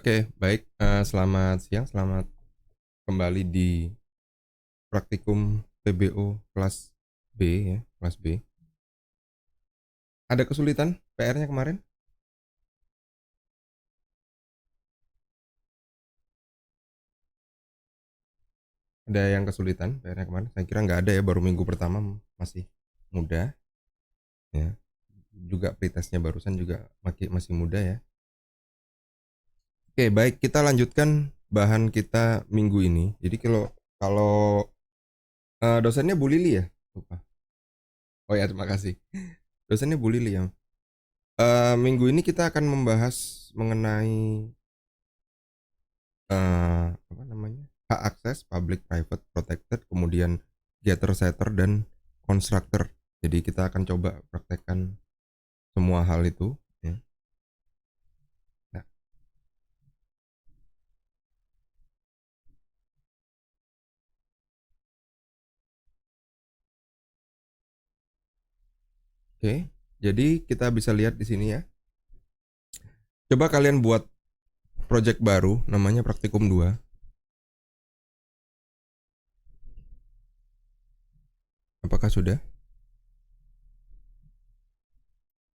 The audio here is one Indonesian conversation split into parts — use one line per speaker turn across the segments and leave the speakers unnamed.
Oke, baik. Selamat siang, selamat kembali di praktikum PBO kelas B ya, kelas B. Ada kesulitan PR-nya kemarin? Ada yang kesulitan PR-nya kemarin? Saya kira nggak ada ya, baru minggu pertama masih mudah ya. Juga pretestnya barusan juga masih muda ya. Oke, baik, kita lanjutkan bahan kita minggu ini. Jadi kalau kalau dosennya Bu Lili ya? Lupa. Oh ya, terima kasih. Dosennya Bu Lili ya. Minggu ini kita akan membahas mengenai apa namanya, hak akses, public, private, protected, kemudian getter, setter, dan constructor. Jadi kita akan coba praktekkan semua hal itu. Ya. Nah, oke, jadi kita bisa lihat di sini ya. Coba kalian buat project baru, namanya Praktikum 2. Apakah sudah?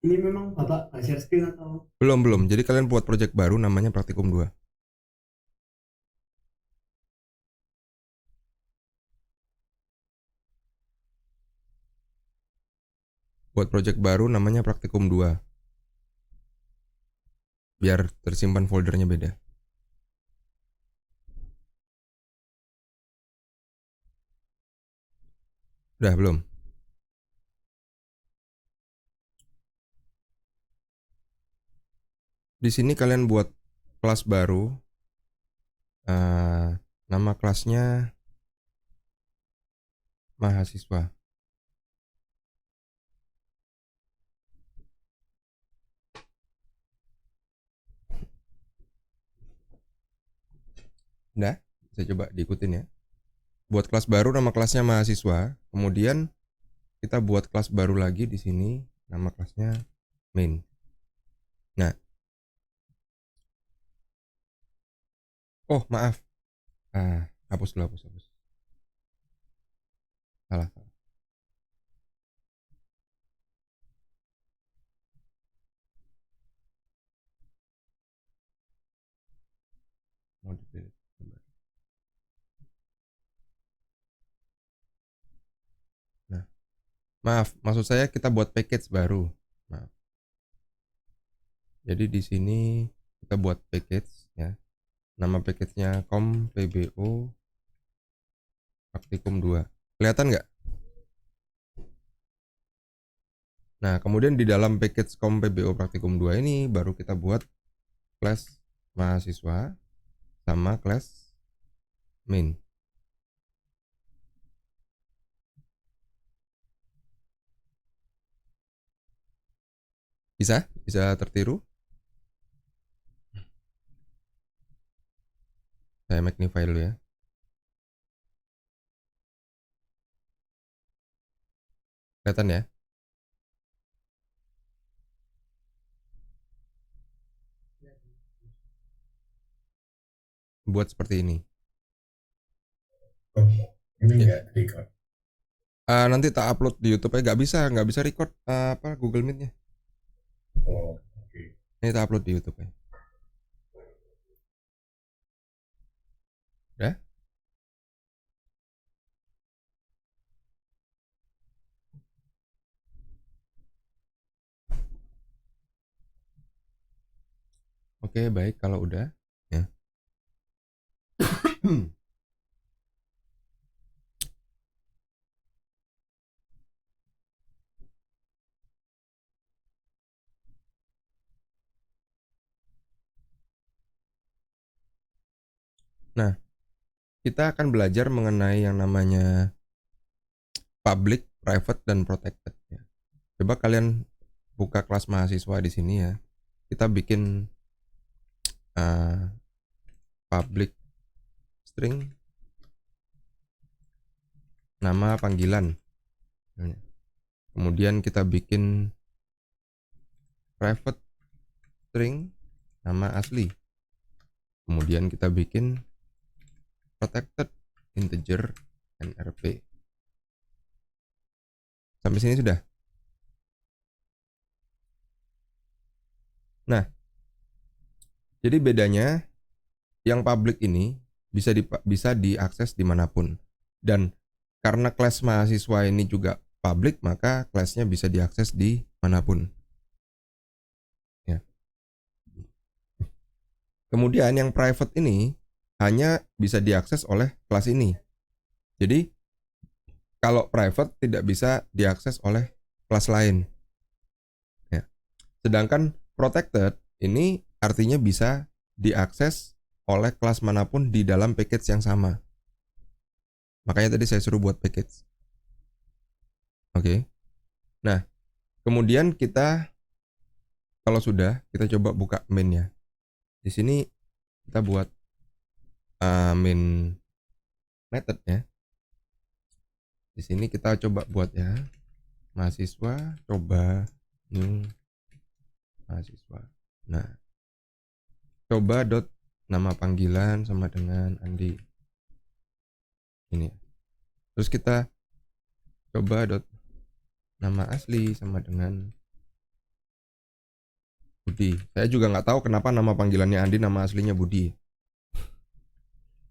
Ini memang Bapak nggak share screen atau?
Belum, belum. Jadi kalian buat project baru namanya Praktikum 2. Buat project baru namanya Praktikum 2. Biar tersimpan foldernya beda. Udah, belum? Di sini kalian buat kelas baru. Nama kelasnya mahasiswa. Udah, bisa coba diikutin ya. Buat kelas baru, nama kelasnya mahasiswa. Kemudian kita buat kelas baru lagi di sini, nama kelasnya main. Nah, oh maaf. Hapus dulu, hapus. Salah. Mau di-delete. Nah, maaf, maksud saya kita buat package baru. Maaf. Jadi di sini kita buat package ya. Nama package-nya kom PBO Praktikum 2. Kelihatan nggak? Nah, kemudian di dalam package kom PBO Praktikum 2 ini baru kita buat kelas mahasiswa sama kelas main. Bisa tertiru? Saya magnify dulu ya. Kelihatan ya? Buat seperti ini.
Oh, ini
Ya.
nggak record.
Nanti tak upload di YouTube ya. Nggak bisa record Google Meet-nya.
Oh, oke.
Ini tak upload di YouTube ya. Udah? Oke, baik kalau udah ya. Nah, kita akan belajar mengenai yang namanya public, private, dan protected ya. Coba kalian buka kelas mahasiswa di sini ya. Kita bikin public string nama panggilan. Kemudian kita bikin private string nama asli. Kemudian kita bikin protected integer nrp. Sampai sini sudah. Nah, jadi bedanya yang public ini bisa diakses dimanapun. Dan karena kelas mahasiswa ini juga public, maka kelasnya bisa diakses dimanapun. Ya. Kemudian yang private ini hanya bisa diakses oleh kelas ini. Jadi kalau private tidak bisa diakses oleh kelas lain. Ya. Sedangkan protected ini artinya bisa diakses oleh kelas manapun di dalam package yang sama. Makanya tadi saya suruh buat package. Oke. Nah, kemudian kita kalau sudah, kita coba buka main ya. Di sini kita buat main method ya. Di sini kita coba buat ya. Mahasiswa coba new mahasiswa. Nah, coba dot nama panggilan sama dengan Andi. Ini. Terus kita coba dot nama asli sama dengan Budi. Saya juga nggak tahu kenapa nama panggilannya Andi, nama aslinya Budi.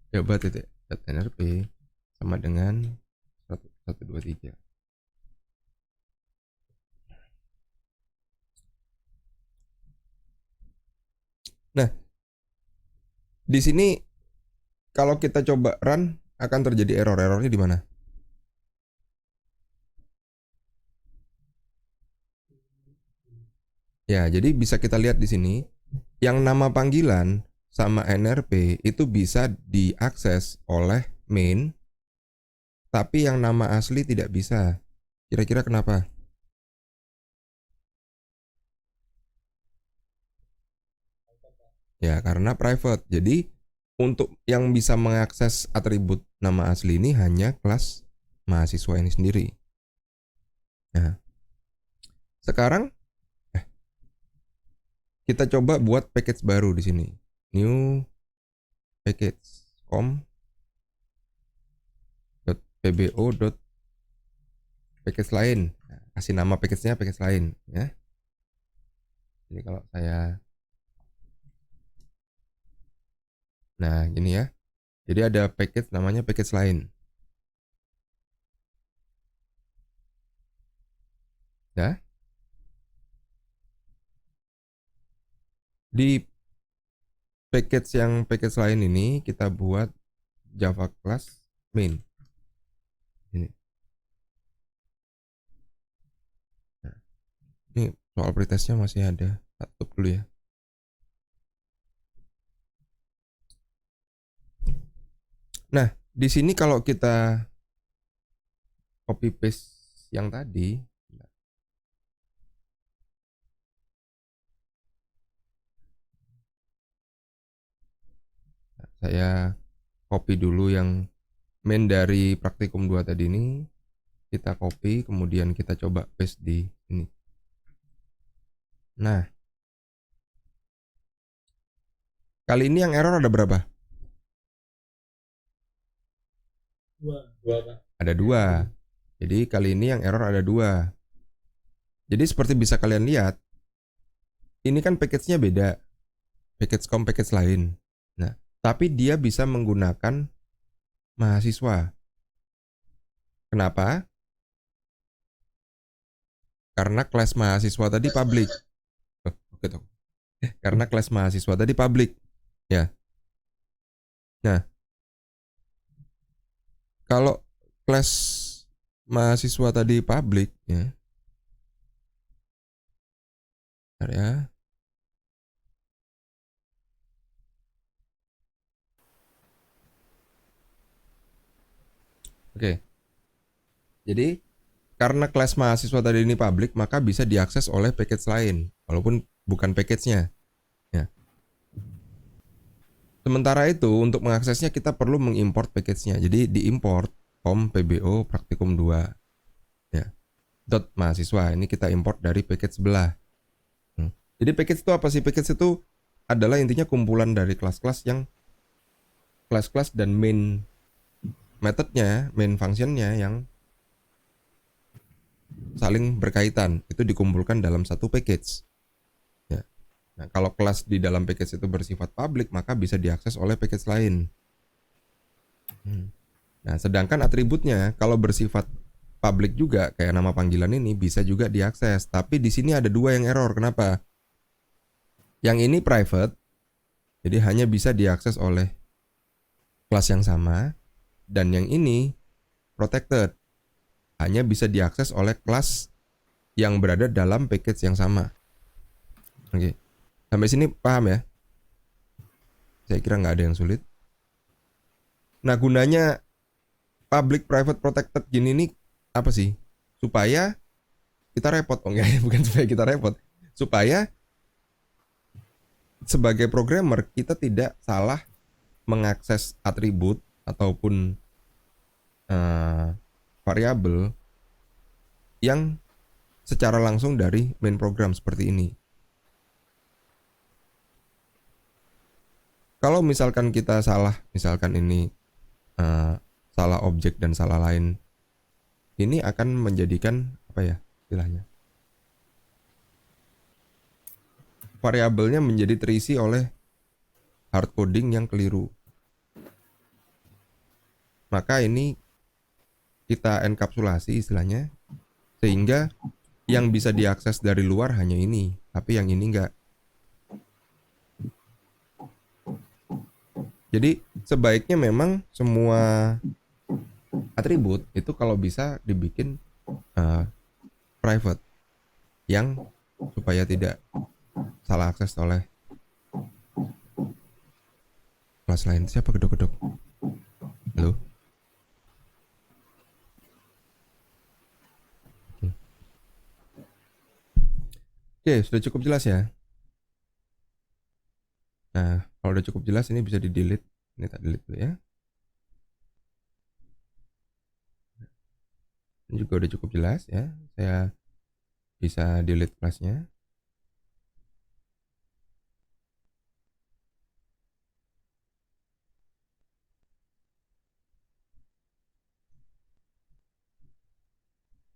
Coba titik .nrp sama dengan 123. Nah, di sini kalau kita coba run akan terjadi error. Errornya di mana? Ya, jadi bisa kita lihat di sini yang nama panggilan sama nrp itu bisa diakses oleh main, tapi yang nama asli tidak bisa. Kira-kira kenapa? Ya, karena private. Jadi untuk yang bisa mengakses atribut nama asli ini hanya kelas mahasiswa ini sendiri. Nah, sekarang kita coba buat package baru di sini. New package com.pbo. Package lain. Nah, kasih nama package-nya package lain ya. Jadi kalau saya nah, gini ya. Jadi ada package namanya package lain. Ya. Di package lain ini kita buat Java class main. Ini. Nah, ini soal pretestnya masih ada. Tutup dulu ya. Nah, di sini kalau kita copy paste yang tadi, saya copy dulu yang main dari praktikum 2 tadi ini, kita copy, kemudian kita coba paste di sini. Nah, kali ini yang error ada berapa?
Dua.
Ada 2. Jadi kali ini yang error ada 2. Jadi seperti bisa kalian lihat, ini kan package-nya beda. Package package lain. Nah, tapi dia bisa menggunakan mahasiswa. Kenapa? Karena kelas mahasiswa tadi public. Oke tuh. Karena kelas mahasiswa tadi public. Ya. Nah, kalau kelas mahasiswa tadi public ya. Bentar ya. Oke. Jadi karena kelas mahasiswa tadi ini public, maka bisa diakses oleh package lain, walaupun bukan package-nya. Ya. Sementara itu, untuk mengaksesnya kita perlu mengimport package-nya. Jadi diimport pbo praktikum 2. Ya. Dot mahasiswa, ini kita import dari package sebelah. Jadi package itu apa sih? Package itu adalah intinya kumpulan dari kelas-kelas dan main methodnya, main functionnya yang saling berkaitan. Itu dikumpulkan dalam satu package. Ya. Nah, kalau kelas di dalam package itu bersifat public, maka bisa diakses oleh package lain. Nah, sedangkan atributnya kalau bersifat public juga, kayak nama panggilan ini, bisa juga diakses. Tapi di sini ada dua yang error. Kenapa? Yang ini private, jadi hanya bisa diakses oleh kelas yang sama. Dan yang ini protected, hanya bisa diakses oleh kelas yang berada dalam package yang sama. Oke, sampai sini paham ya? Saya kira nggak ada yang sulit. Nah, gunanya public, private, protected gini nih apa sih? Supaya kita repot. Oh enggak, bukan supaya kita repot. Supaya sebagai programmer kita tidak salah mengakses atribut ataupun variabel yang secara langsung dari main program seperti ini. Kalau misalkan kita salah, misalkan ini salah objek dan salah lain, ini akan menjadikan apa ya istilahnya? Variabelnya menjadi terisi oleh hard coding yang keliru. Maka ini kita enkapsulasi istilahnya, sehingga yang bisa diakses dari luar hanya ini, tapi yang ini enggak. Jadi sebaiknya memang semua atribut itu kalau bisa dibikin private, yang supaya tidak salah akses oleh kelas lain. Siapa gedok-gedok? Halo? Oke, sudah cukup jelas ya. Nah, kalau udah cukup jelas ini bisa di delete. Ini tak delete dulu ya. Ini juga udah cukup jelas ya. Saya bisa delete kelasnya.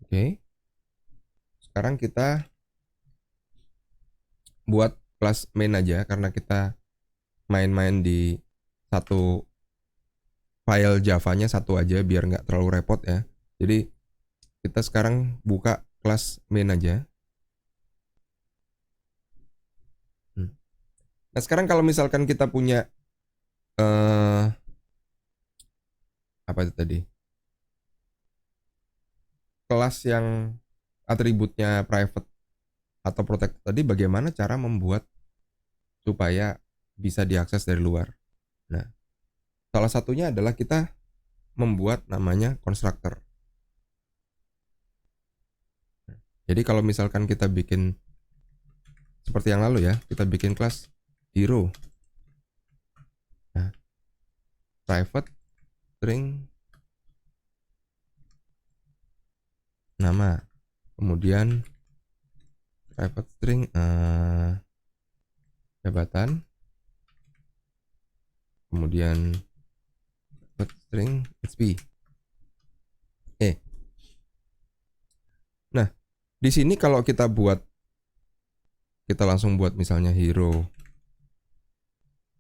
Oke. Sekarang kita buat kelas main aja karena kita main-main di satu file Java-nya satu aja biar nggak terlalu repot ya. Jadi kita sekarang buka kelas main aja. Nah sekarang kalau misalkan kita punya apa itu tadi? Kelas yang atributnya private atau protected tadi, bagaimana cara membuat supaya bisa diakses dari luar? Nah, salah satunya adalah kita membuat namanya constructor. Jadi kalau misalkan kita bikin seperti yang lalu ya, kita bikin kelas hero. Nah, private string nama, kemudian private string jabatan, kemudian private string HP. Nah, di sini kalau kita langsung buat misalnya hero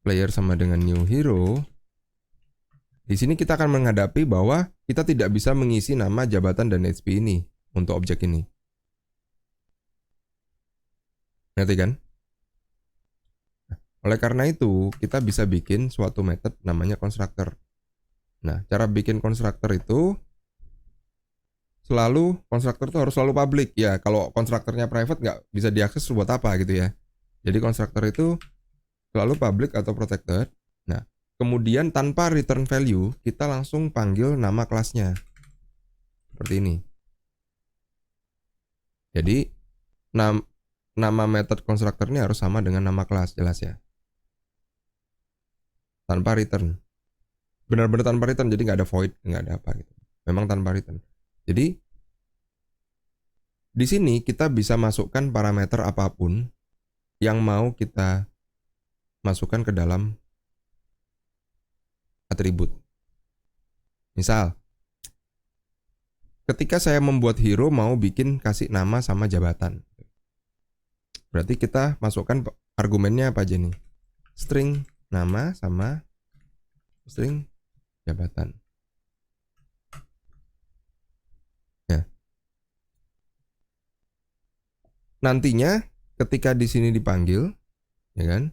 player sama dengan new hero. Di sini kita akan menghadapi bahwa kita tidak bisa mengisi nama, jabatan, dan HP ini untuk objek ini. Ngerti kan? Oleh karena itu, kita bisa bikin suatu method namanya constructor. Nah, cara bikin constructor itu constructor itu harus selalu public. Ya, kalau constructornya private nggak bisa diakses buat apa gitu ya. Jadi constructor itu selalu public atau protected. Nah, kemudian tanpa return value, kita langsung panggil nama kelasnya. Seperti ini. Jadi, nama method constructor ini harus sama dengan nama kelas, jelas ya. Tanpa return. Benar-benar tanpa return, jadi nggak ada void, nggak ada apa gitu. Memang tanpa return. Jadi, di sini kita bisa masukkan parameter apapun yang mau kita masukkan ke dalam atribut. Misal, ketika saya membuat hero mau bikin kasih nama sama jabatan. Berarti kita masukkan argumennya apa aja nih? String nama sama string jabatan. Ya. Nantinya ketika di sini dipanggil, ya kan?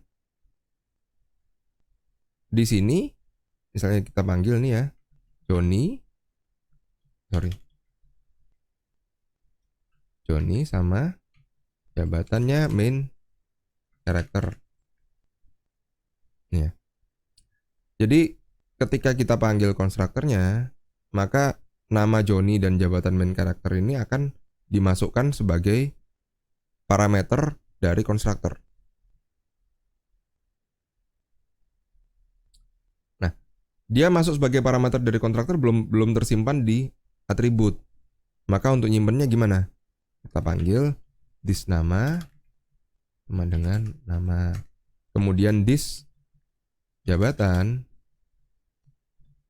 Di sini misalnya kita panggil nih ya, Johnny sama jabatannya main character. Ya. Jadi ketika kita panggil konstruktornya, maka nama Johnny dan jabatan main character ini akan dimasukkan sebagai parameter dari konstruktor. Nah, dia masuk sebagai parameter dari konstruktor belum tersimpan di atribut. Maka untuk nyimpennya gimana? Kita panggil this nama sama dengan nama. Kemudian this jabatan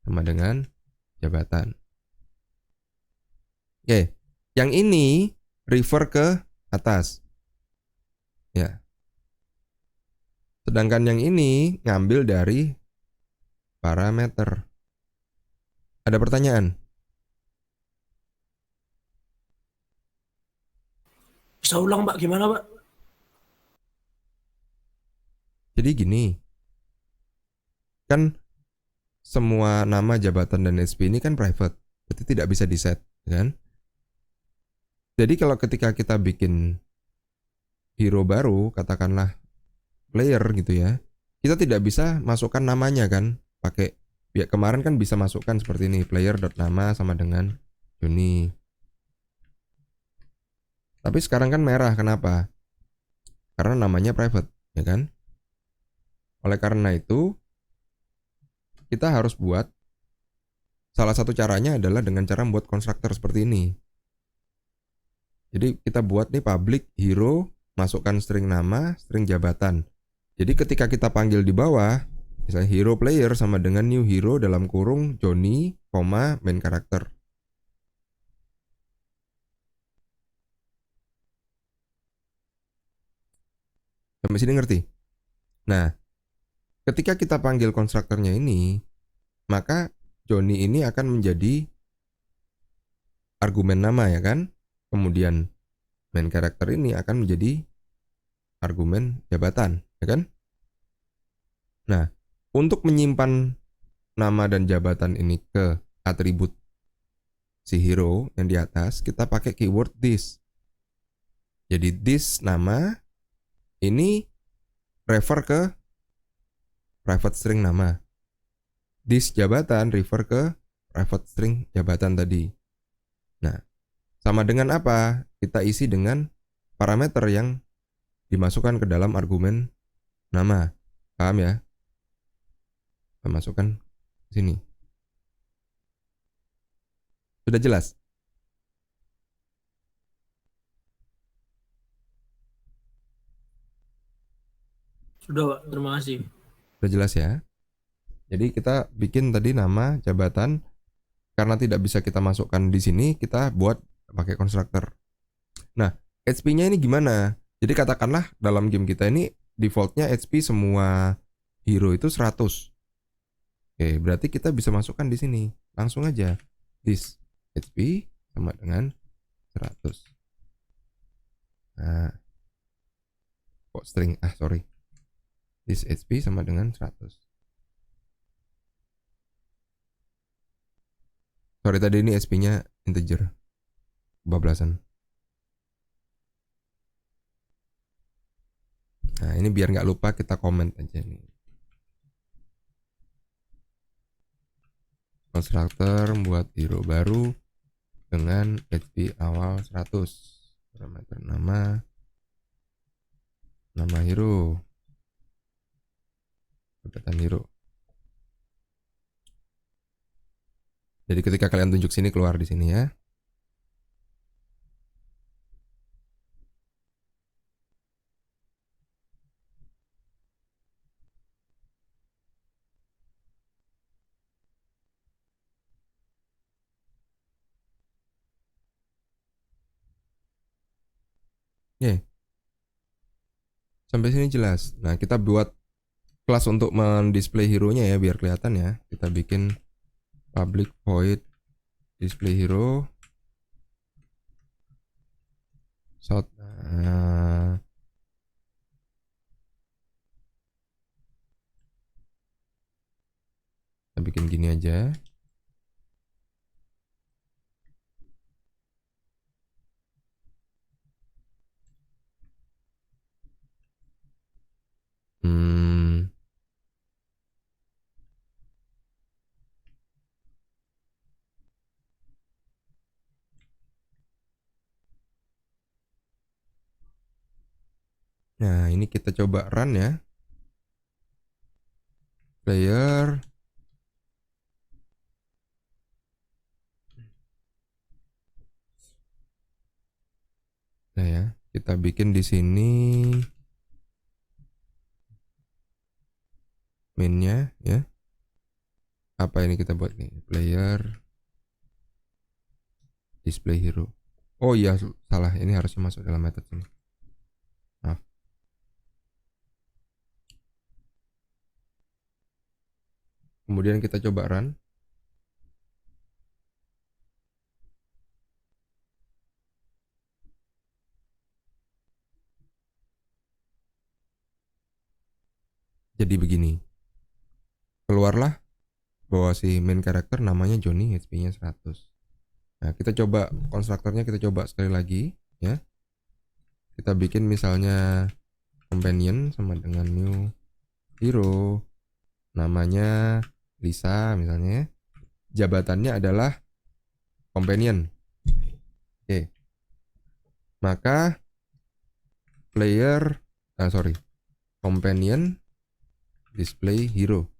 sama dengan jabatan. Oke, yang ini refer ke atas. Ya. Sedangkan yang ini ngambil dari parameter. Ada pertanyaan?
Bisa ulang, Pak? Gimana, Pak?
Jadi gini, kan semua nama jabatan dan SP ini kan private, berarti tidak bisa di-set, kan? Jadi kalau ketika kita bikin hero baru, katakanlah player gitu ya, kita tidak bisa masukkan namanya kan, pakai ya kemarin kan bisa masukkan seperti ini, player.nama sama dengan Johnny. Tapi sekarang kan merah, kenapa? Karena namanya private, ya kan? Oleh karena itu, kita harus buat, salah satu caranya adalah dengan cara membuat konstruktor seperti ini. Jadi kita buat nih public hero, masukkan string nama, string jabatan. Jadi ketika kita panggil di bawah, misalnya hero player sama dengan new hero dalam kurung Johnny, main karakter. Sampai sini ngerti? Nah, ketika kita panggil konstruktornya ini, maka Johnny ini akan menjadi argumen nama ya kan? Kemudian main karakter ini akan menjadi argumen jabatan, ya kan? Nah, untuk menyimpan nama dan jabatan ini ke atribut si hero yang di atas, kita pakai keyword this. Jadi this nama ini refer ke private string nama. This jabatan refer ke private string jabatan tadi. Nah, sama dengan apa? Kita isi dengan parameter yang dimasukkan ke dalam argumen nama. Paham ya? Kita masukkan sini. Sudah jelas?
Sudah, Pak. Terima kasih.
Sudah jelas ya? Jadi kita bikin tadi nama, jabatan. Karena tidak bisa kita masukkan di sini, kita buat pakai konstruktor. Nah, HP-nya ini gimana? Jadi katakanlah dalam game kita ini defaultnya HP semua hero itu 100. Oke, berarti kita bisa masukkan di sini. Langsung aja. This HP sama dengan 100. Nah, kok string? Sorry. This HP sama dengan 100. Sorry, tadi ini SP-nya integer. Kebablasan. Nah, ini biar nggak lupa kita komen aja nih. Konstruktor membuat hero baru dengan HP awal 100. Parameter nama hero, jabatan hero. Jadi ketika kalian tunjuk sini, keluar di sini ya. Oke, sampai sini jelas. Nah, kita buat kelas untuk mendisplay hero-nya ya biar kelihatan ya. Kita bikin public void display hero short. Nah, kita bikin gini aja. Nah, ini kita coba run ya. Player. Nah ya, kita bikin di sini mainnya ya. Apa ini kita buat nih? Player display hero. Oh iya, salah. Ini harusnya masuk dalam method ini. Maaf. Kemudian kita coba run. Jadi begini. Keluarlah bahwa si main karakter namanya Johnny, HP-nya 100. Nah, kita coba konstruktornya, kita coba sekali lagi ya. Kita bikin misalnya companion sama dengan new hero. Namanya Lisa misalnya ya. Jabatannya adalah companion. Oke. Maka player companion display hero.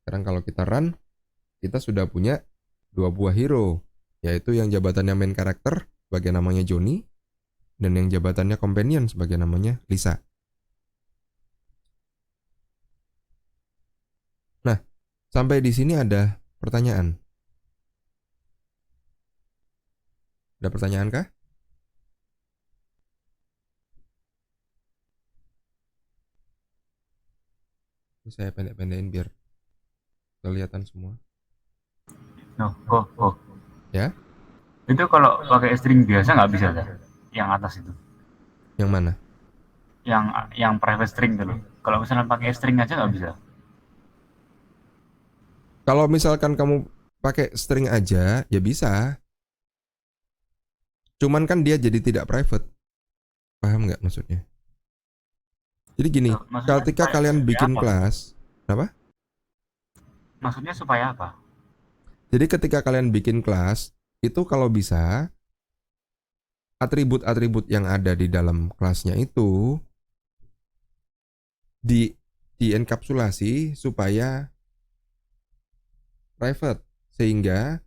Sekarang kalau kita run, kita sudah punya 2 buah hero, yaitu yang jabatannya main karakter sebagai namanya Johnny dan yang jabatannya companion sebagai namanya Lisa. Nah, sampai di sini ada pertanyaan. Ada pertanyaan kah? Saya pendek-pendekin biar kelihatan semua. Ya?
Itu kalau pakai string biasa nggak bisa kan? Yang atas itu.
Yang mana?
Yang private string dulu. Kalau misalnya pakai string aja nggak bisa.
Kalau misalkan kamu pakai string aja, ya bisa. Cuman kan dia jadi tidak private. Paham nggak maksudnya? Jadi gini, ketika kalian bikin kelas, apa?
Maksudnya supaya apa?
Jadi ketika kalian bikin kelas, itu kalau bisa atribut-atribut yang ada di dalam kelasnya itu dienkapsulasi supaya private, sehingga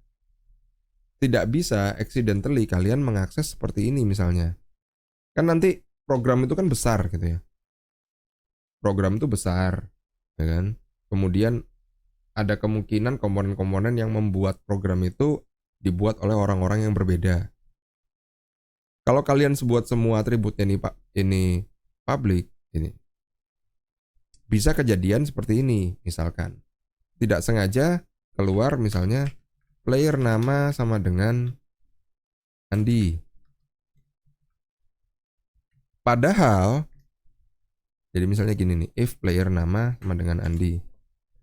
tidak bisa accidentally kalian mengakses seperti ini misalnya. Kan nanti program itu kan besar gitu ya. Program itu besar, ya kan? Kemudian ada kemungkinan komponen-komponen yang membuat program itu dibuat oleh orang-orang yang berbeda. Kalau kalian buat semua atributnya ini public, ini bisa kejadian seperti ini, misalkan tidak sengaja keluar misalnya player nama sama dengan Andi. Padahal, jadi misalnya gini nih, if player nama sama dengan Andi.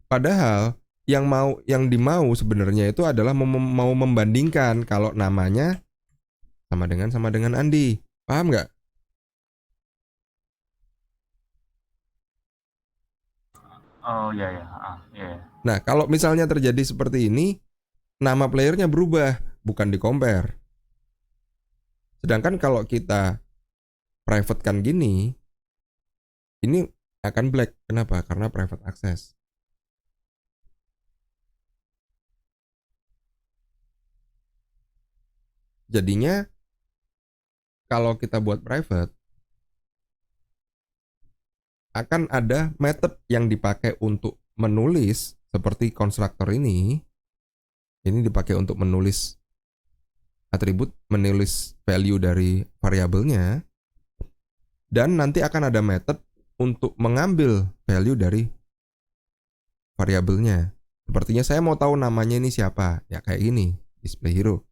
Padahal yang dimau sebenarnya itu adalah mau membandingkan kalau namanya sama dengan Andi. Paham nggak?
Oh ya.
Nah, kalau misalnya terjadi seperti ini, nama playernya berubah, bukan di compare. Sedangkan kalau kita private kan gini, ini akan black. Kenapa? Karena private access. Jadinya kalau kita buat private, akan ada method yang dipakai untuk menulis seperti konstruktor ini dipakai untuk menulis atribut menulis value dari variabelnya, dan nanti akan ada method untuk mengambil value dari variabelnya. Sepertinya saya mau tahu namanya ini siapa. Ya kayak gini, display hero.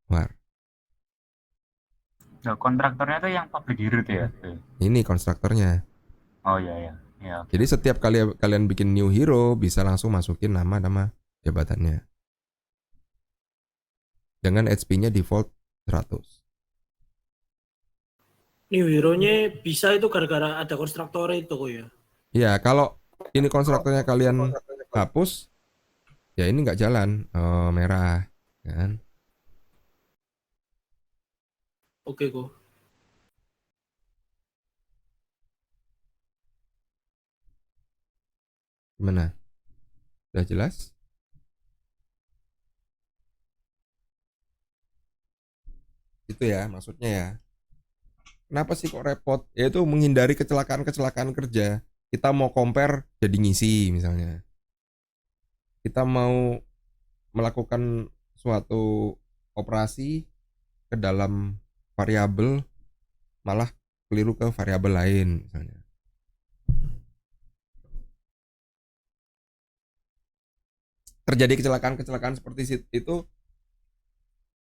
War.
Nah, kontraktornya tuh yang public hero tuh ya.
Ini konstruktornya.
Oh iya ya. Ya, oke.
Jadi setiap kali kalian bikin new hero bisa langsung masukin nama jabatannya. Dengan HP-nya default 100.
New hero-nya bisa itu gara-gara ada konstruktor itu kok ya.
Ya, kalau ini konstruktornya kalian hapus, ya ini nggak jalan. Oh, merah. Kan?
Oke kok.
Gimana? Udah jelas? Itu ya maksudnya ya. Kenapa sih kok repot? Yaitu menghindari kecelakaan-kecelakaan kerja. Kita mau compare jadi ngisi misalnya. Kita mau melakukan suatu operasi ke dalam variabel, malah keliru ke variabel lain misalnya. Terjadi kecelakaan-kecelakaan seperti itu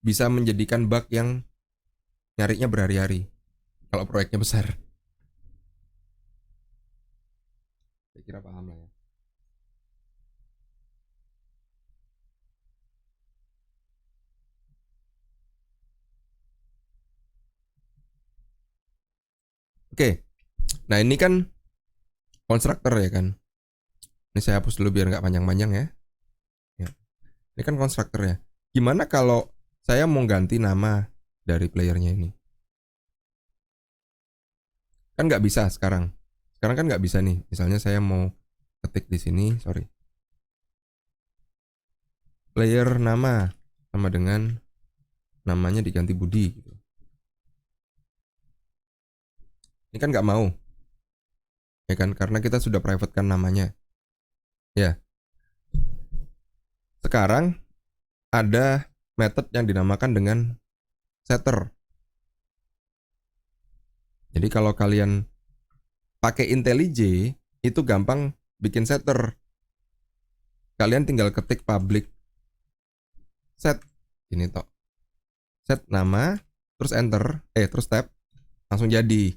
bisa menjadikan bug yang nyarinya berhari-hari kalau proyeknya besar. Saya kira paham lah ya. Oke, nah ini kan konstruktor ya kan. Ini saya hapus dulu biar nggak panjang-panjang ya. Ya. Ini kan konstruktor ya. Gimana kalau saya mau ganti nama dari playernya ini? Kan nggak bisa sekarang. Sekarang kan nggak bisa nih. Misalnya saya mau ketik di sini, sorry. Player nama sama dengan namanya diganti Budi. Gitu. Ini kan nggak mau, ya kan? Karena kita sudah private kan namanya. Ya. Sekarang ada method yang dinamakan dengan setter. Jadi kalau kalian pakai IntelliJ itu gampang bikin setter. Kalian tinggal ketik public set ini toh. Set nama, terus enter, terus tab, langsung jadi.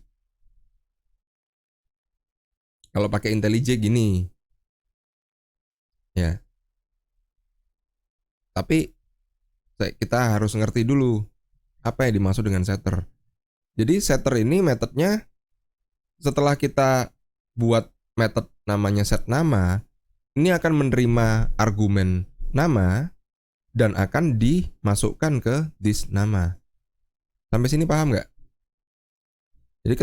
Kalau pakai IntelliJ gini. Ya. Tapi kita harus ngerti dulu apa yang dimaksud dengan setter. Jadi setter ini metodenya setelah kita buat method namanya set nama, ini akan menerima argumen nama dan akan dimasukkan ke this nama. Sampai sini paham nggak? Jadi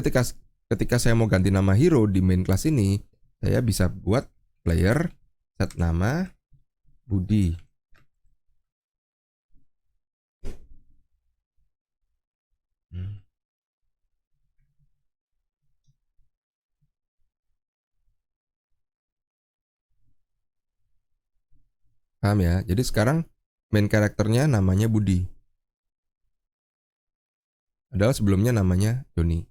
ketika saya mau ganti nama hero di main class ini, saya bisa buat player set nama Budi. Paham ya? Jadi sekarang main karakternya namanya Budi. Padahal sebelumnya namanya Joni.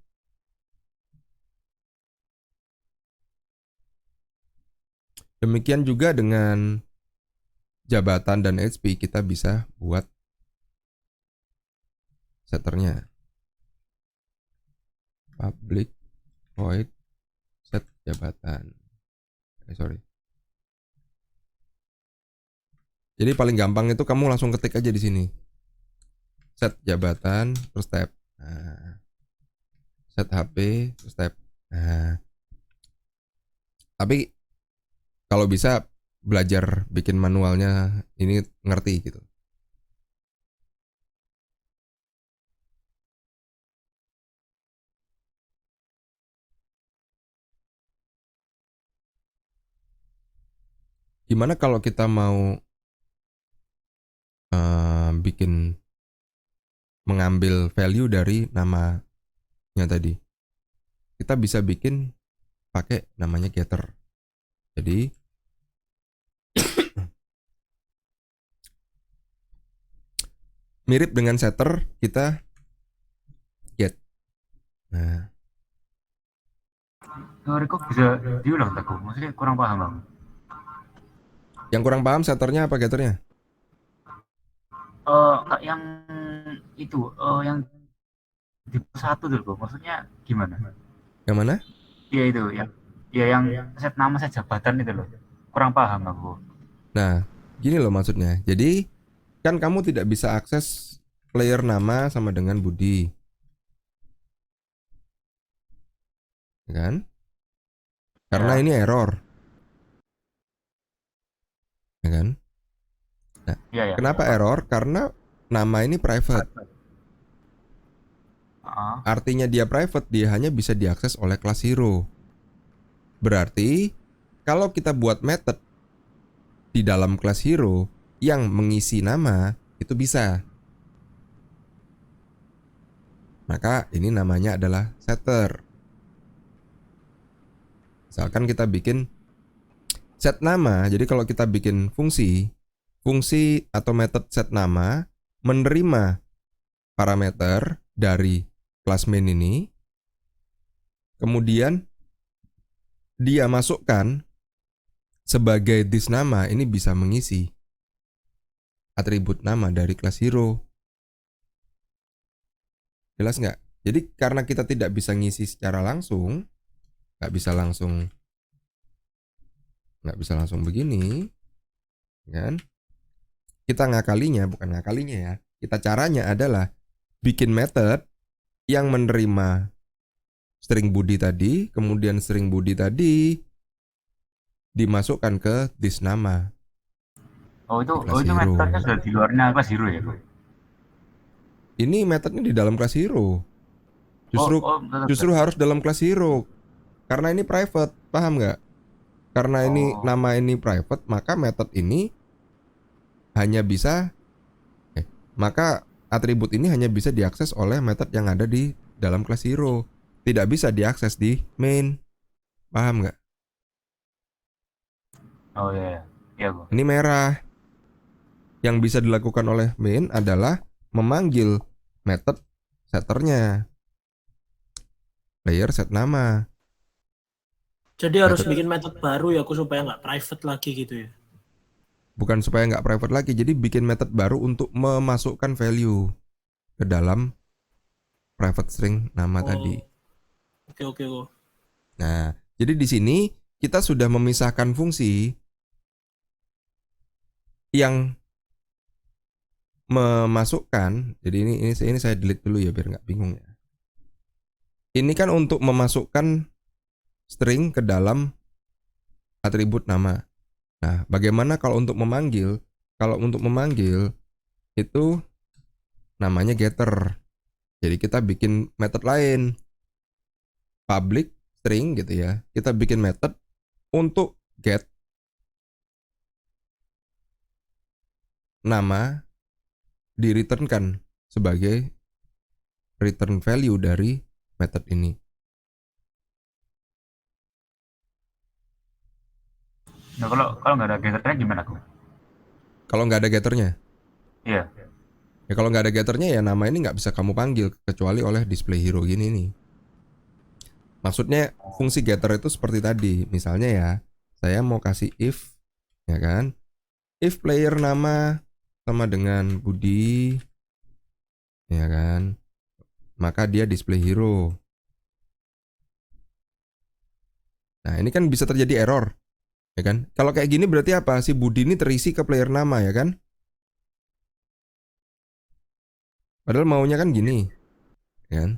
Demikian juga dengan jabatan dan HP kita bisa buat setternya. Public void set jabatan. Sorry. Jadi paling gampang itu kamu langsung ketik aja di sini. Set jabatan terus tab. Nah. Set HP terus tab. Nah. Tapi kalau bisa belajar bikin manualnya ini ngerti gitu. Gimana kalau kita mau bikin mengambil value dari namanya tadi? Kita bisa bikin pakai namanya getter. Jadi mirip dengan setter kita get. Nah,
Teoriku bisa diulang tak? Maksudnya kurang paham bang.
yang kurang paham setternya apa getternya?
Kak, yang itu, yang tipe satu dulu, Bang. Maksudnya gimana?
Yang mana?
Iya itu, yang set nama set jabatan itu loh. Kurang paham aku.
Nah, gini loh maksudnya. Jadi kan kamu tidak bisa akses player nama sama dengan Budi, kan? Karena
Ya,
ini error, ya kan? Nah,
iya ya.
kenapa error? Karena nama ini private.
Ah,
Artinya dia private, dia hanya bisa diakses oleh kelas hero. Berarti kalau kita buat method di dalam kelas hero yang mengisi nama, itu bisa. Maka ini namanya adalah setter. Misalkan kita bikin set nama, jadi kalau kita bikin fungsi atau method set nama menerima parameter dari kelas main ini, kemudian dia masukkan sebagai this nama, ini bisa mengisi atribut nama dari kelas hero. Jelas nggak? Jadi karena kita tidak bisa ngisi secara langsung, nggak bisa langsung begini, kan? Kita bukan ngakalinya ya. Kita caranya adalah bikin method yang menerima string Budi tadi, kemudian string Budi tadi dimasukkan ke this nama
oh
di kelas
itu
hero.
metodenya sudah di luarnya kelas hero ya, Bang?
Ini metodnya di dalam kelas hero. Justru
Tetap.
harus dalam kelas hero karena ini private, paham nggak? Karena ini
Oh,
nama ini private, maka method ini hanya bisa maka atribut ini hanya bisa diakses oleh method yang ada di dalam kelas hero. Tidak bisa diakses di main. Paham nggak?
oh ya, ya, Bang.
Ini merah. Yang bisa dilakukan oleh main adalah memanggil method setternya. Player set nama.
Jadi harus
Method
bikin method baru ya aku supaya nggak private lagi gitu ya.
bukan supaya nggak private lagi, jadi bikin method baru untuk memasukkan value ke dalam private string nama tadi.
Oh, oke.
Nah, jadi di sini kita sudah memisahkan fungsi yang memasukkan. Jadi ini saya delete dulu ya biar nggak bingung ya. Ini kan untuk memasukkan string ke dalam atribut nama. Nah, bagaimana kalau untuk memanggil? Kalau untuk memanggil itu namanya getter. Jadi kita bikin method lain. Public string gitu ya. Kita bikin method untuk get nama di-returnkan sebagai return value dari method ini.
Nah, kalau nggak ada getternya gimana, Bang?
Kalau nggak ada getternya,
Iya.
ya kalau nggak ada getternya ya nama ini nggak bisa kamu panggil kecuali oleh display hero gini nih. Maksudnya fungsi getter itu seperti tadi. Misalnya ya, saya mau kasih if, ya kan? If player nama sama dengan Budi, ya kan? Maka dia display hero. Nah, ini kan bisa terjadi error, ya kan? Kalau kayak gini berarti apa? Si Budi ini terisi ke player nama, ya kan? Padahal maunya kan gini, ya kan?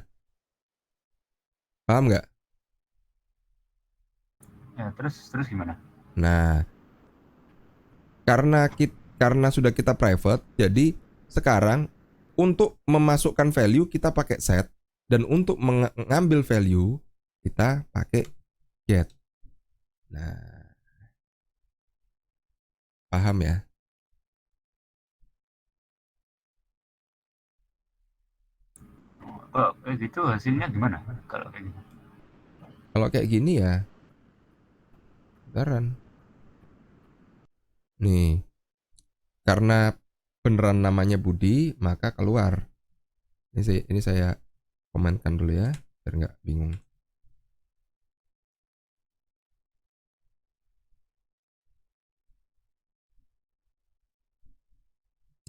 Paham nggak?
Ya, terus gimana?
Nah, karena sudah kita private, jadi sekarang untuk memasukkan value kita pakai set dan untuk mengambil value kita pakai get. Nah, paham ya?
Kalau kayak gitu hasilnya gimana? Kalau kayak gitu.
Kalau kayak gini ya, beneran. Nih, karena beneran namanya Budi, maka keluar. Ini saya komenkan dulu ya, biar nggak bingung.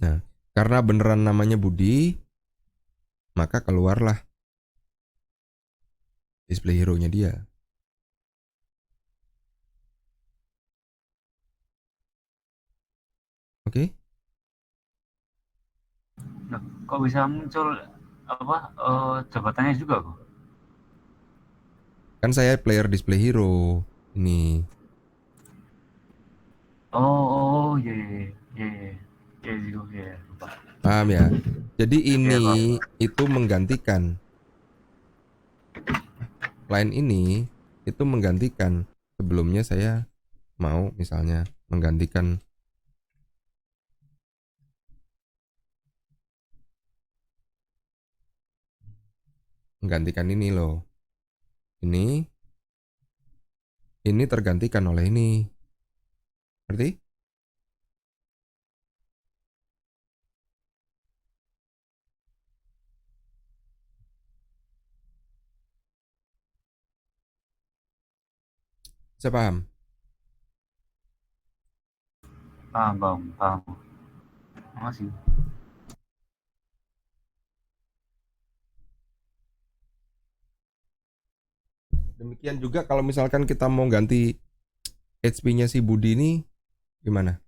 Nah, karena beneran namanya Budi, maka keluarlah display hero-nya dia. Oke?
Loh, kok bisa muncul apa jabatannya juga kok?
Kan saya player display hero ini.
Oh, iya, iya, iya, iya, iya, iya, iya, lupa.
Paham ya? Jadi
Iya,
ini
paham.
itu menggantikan line ini itu menggantikan sebelumnya saya mau misalnya menggantikan ini loh. Ini tergantikan oleh ini. Ngerti? Saya paham.
Paham, paham, paham. Makasih.
Demikian juga kalau misalkan kita mau ganti HP-nya si Budi ini gimana?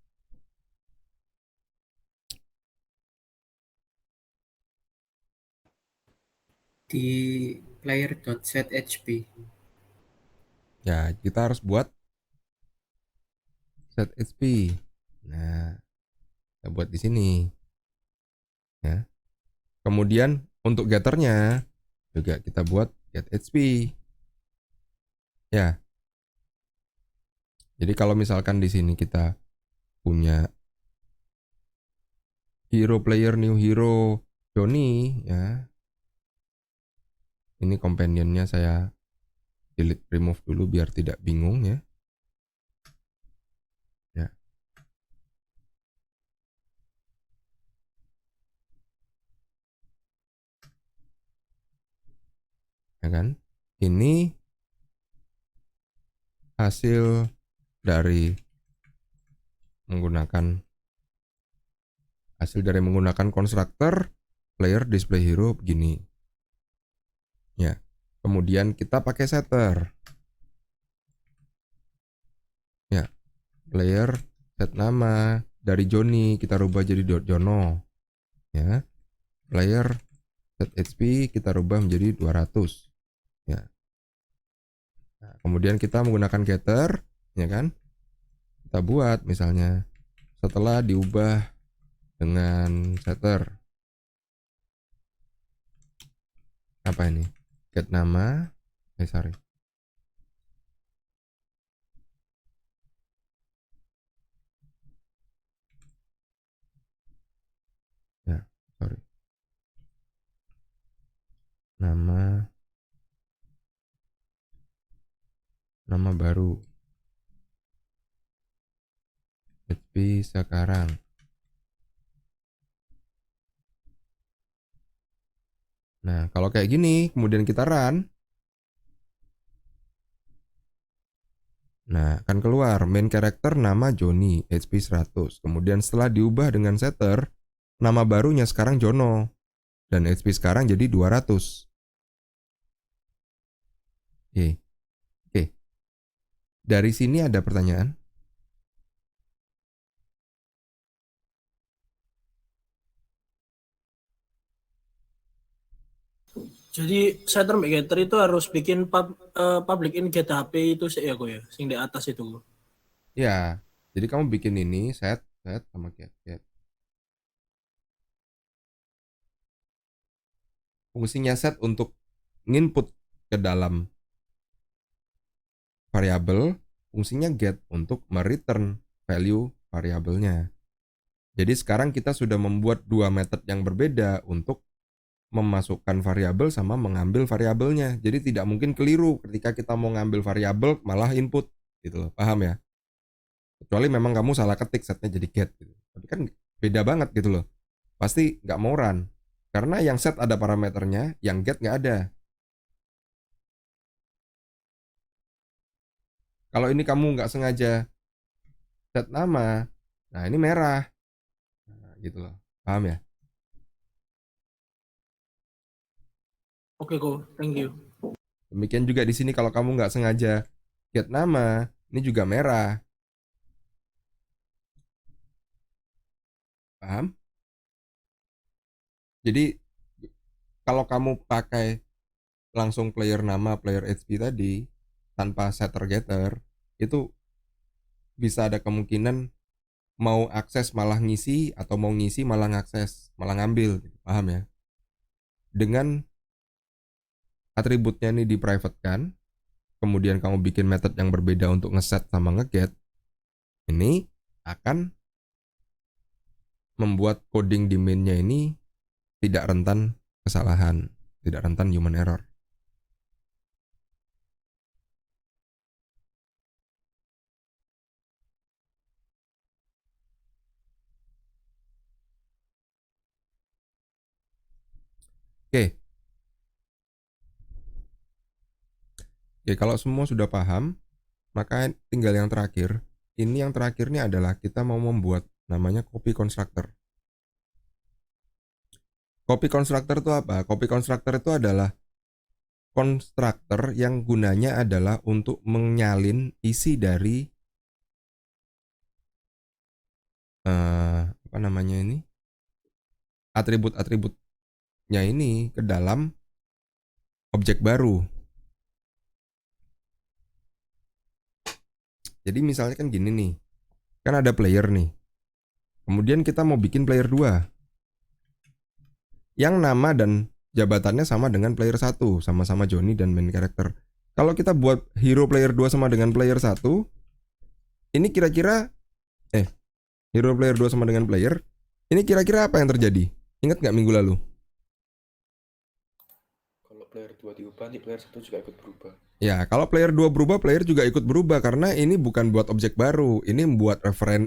Di player.set HP.
Ya, kita harus buat set HP. Nah, kita buat di sini. Ya. Kemudian untuk getternya juga kita buat get HP. Ya. Jadi kalau misalkan di sini kita punya hero player new hero Johnny ya. Ini companionnya saya delete remove dulu biar tidak bingung ya. Ya. Ya kan? Ini hasil dari menggunakan konstruktor player display hero begini. Ya. Kemudian kita pakai setter. Ya. Player set nama dari Johnny kita rubah jadi Jono. Ya. Player set HP kita rubah menjadi 200. Ya. Nah, kemudian kita menggunakan getter, ya kan? Kita buat misalnya setelah diubah dengan setter. Apa ini? Get nama. Sorry. Ya, sorry. Nama baru. HP sekarang. Nah, kalau kayak gini, kemudian kita run. Nah, akan keluar main character nama Johnny, HP 100. Kemudian setelah diubah dengan setter, nama barunya sekarang Jono. Dan HP sekarang jadi 200. Oke. Oke. Dari sini ada pertanyaan?
Jadi setter getter itu harus bikin public in get HP itu sih ya kok ya, sing di atas itu.
Ya. Jadi kamu bikin ini set sama get. Fungsinya set untuk nginput ke dalam variabel, fungsinya get untuk mereturn value variabelnya. Jadi sekarang kita sudah membuat dua method yang berbeda untuk memasukkan variabel sama mengambil variabelnya. Jadi tidak mungkin keliru ketika kita mau ngambil variabel malah input gitu loh. Paham ya? Kecuali memang kamu salah ketik setnya jadi get gitu. Tapi kan Beda banget gitu loh. Pasti nggak mau run. Karena yang set ada parameternya, yang get nggak ada. Kalau ini kamu nggak sengaja set nama, nah ini merah. Nah, gitu loh. Paham ya?
Oke kok, thank you.
Demikian juga di sini kalau kamu nggak sengaja get nama, ini juga merah. Paham? Jadi kalau kamu pakai langsung player nama, player HP tadi, tanpa setter getter, itu bisa ada kemungkinan mau akses malah ngisi, atau mau ngisi malah ngakses, malah ngambil. Paham ya? Dengan atributnya ini di private kan, kemudian kamu bikin method yang berbeda untuk ngeset sama ngeget, ini akan membuat coding di mainnya ini tidak rentan kesalahan, tidak rentan human error. Oke. Oke, kalau semua sudah paham, maka tinggal yang terakhir. Ini yang terakhir ini adalah kita mau membuat namanya copy constructor. Copy constructor itu apa? Copy constructor itu adalah konstruktor yang gunanya adalah untuk menyalin isi dari apa namanya ini, atribut-atributnya ini ke dalam objek baru. Jadi misalnya kan gini nih, kan ada player nih, kemudian kita mau bikin player 2 yang nama dan jabatannya sama dengan player 1, sama-sama Johnny dan main character. Kalau kita buat hero player 2 sama dengan player 1, ini kira-kira hero player 2 sama dengan player, ini kira-kira apa yang terjadi? Ingat nggak minggu lalu?
Kalau player 2 diubah, nanti player 1 juga ikut berubah.
Ya, kalau player 2 berubah, player juga ikut berubah karena ini bukan buat objek baru, ini membuat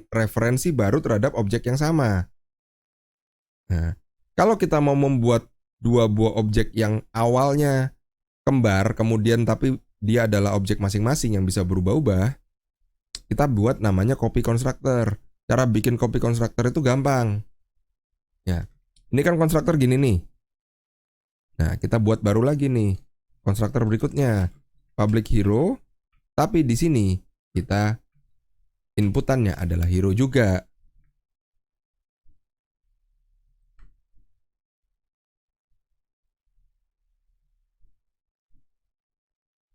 referensi baru terhadap objek yang sama. Nah, kalau kita mau membuat dua buah objek yang awalnya kembar, kemudian tapi dia adalah objek masing-masing yang bisa berubah-ubah, kita buat namanya copy constructor. Cara bikin copy constructor itu gampang. Ya, ini kan konstruktor gini nih. Nah, kita buat baru lagi nih. Konstruktor berikutnya, public hero, tapi di sini kita inputannya adalah hero juga.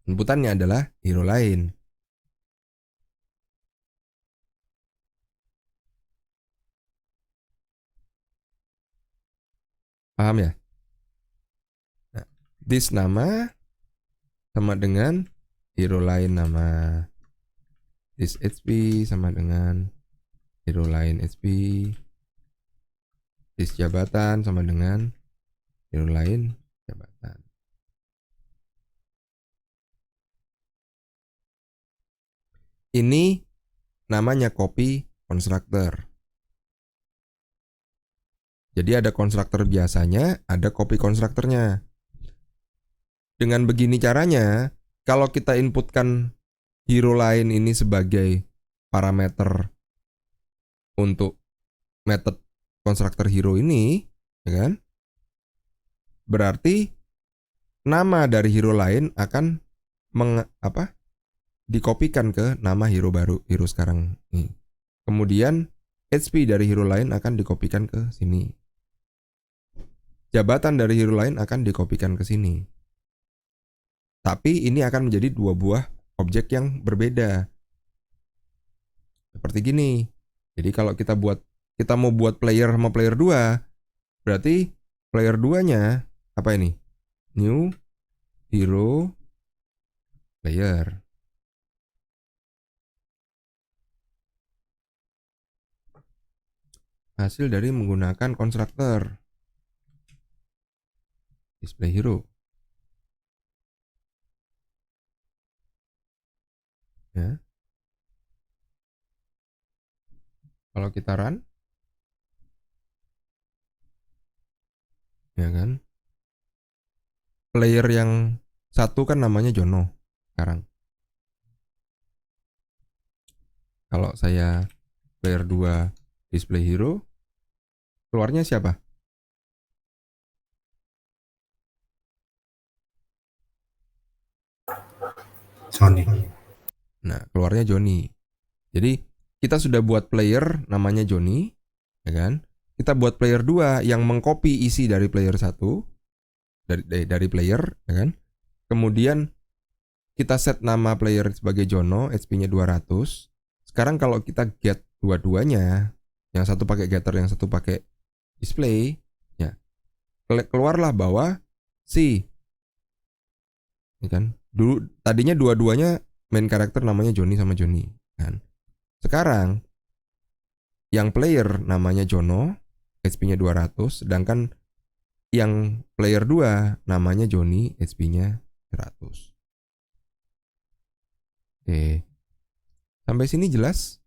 Inputannya adalah hero lain. Paham ya? Nah, this nama sama dengan hero lain nama. This HP sama dengan hero lain HP. This jabatan sama dengan hero lain jabatan. Ini namanya copy constructor. Jadi ada konstruktor biasanya, ada copy constructornya. Dengan begini caranya, kalau kita inputkan hero lain ini sebagai parameter untuk method konstruktor hero ini, ya kan? Berarti nama dari hero lain akan dikopikan ke nama hero baru, hero sekarang nih. Kemudian HP dari hero lain akan dikopikan ke sini. Jabatan dari hero lain akan dikopikan ke sini. Tapi ini akan menjadi dua buah objek yang berbeda. Seperti gini. Jadi kalau kita mau buat player sama player 2, berarti player 2-nya apa ini? New hero player. Hasil dari menggunakan konstruktor display hero. Ya. Kalau kita run, ya kan? Player yang satu kan namanya Jono sekarang. Kalau saya player 2 display hero, keluarnya siapa?
Sony.
Nah, keluarnya Joni. Jadi kita sudah buat player namanya Joni, ya kan? Kita buat player 2 yang mengcopy isi dari player 1 dari player, ya kan? Kemudian kita set nama player sebagai Jono, HP-nya 200. Sekarang kalau kita get dua-duanya, yang satu pakai getter, yang satu pakai display, ya. Keluarlah bahwa ya kan? Dulu tadinya dua-duanya main karakter namanya Joni sama Joni, kan? Sekarang yang player namanya Jono, HP-nya 200, sedangkan yang player 2 namanya Joni, HP-nya 100. Oke. Sampai sini jelas?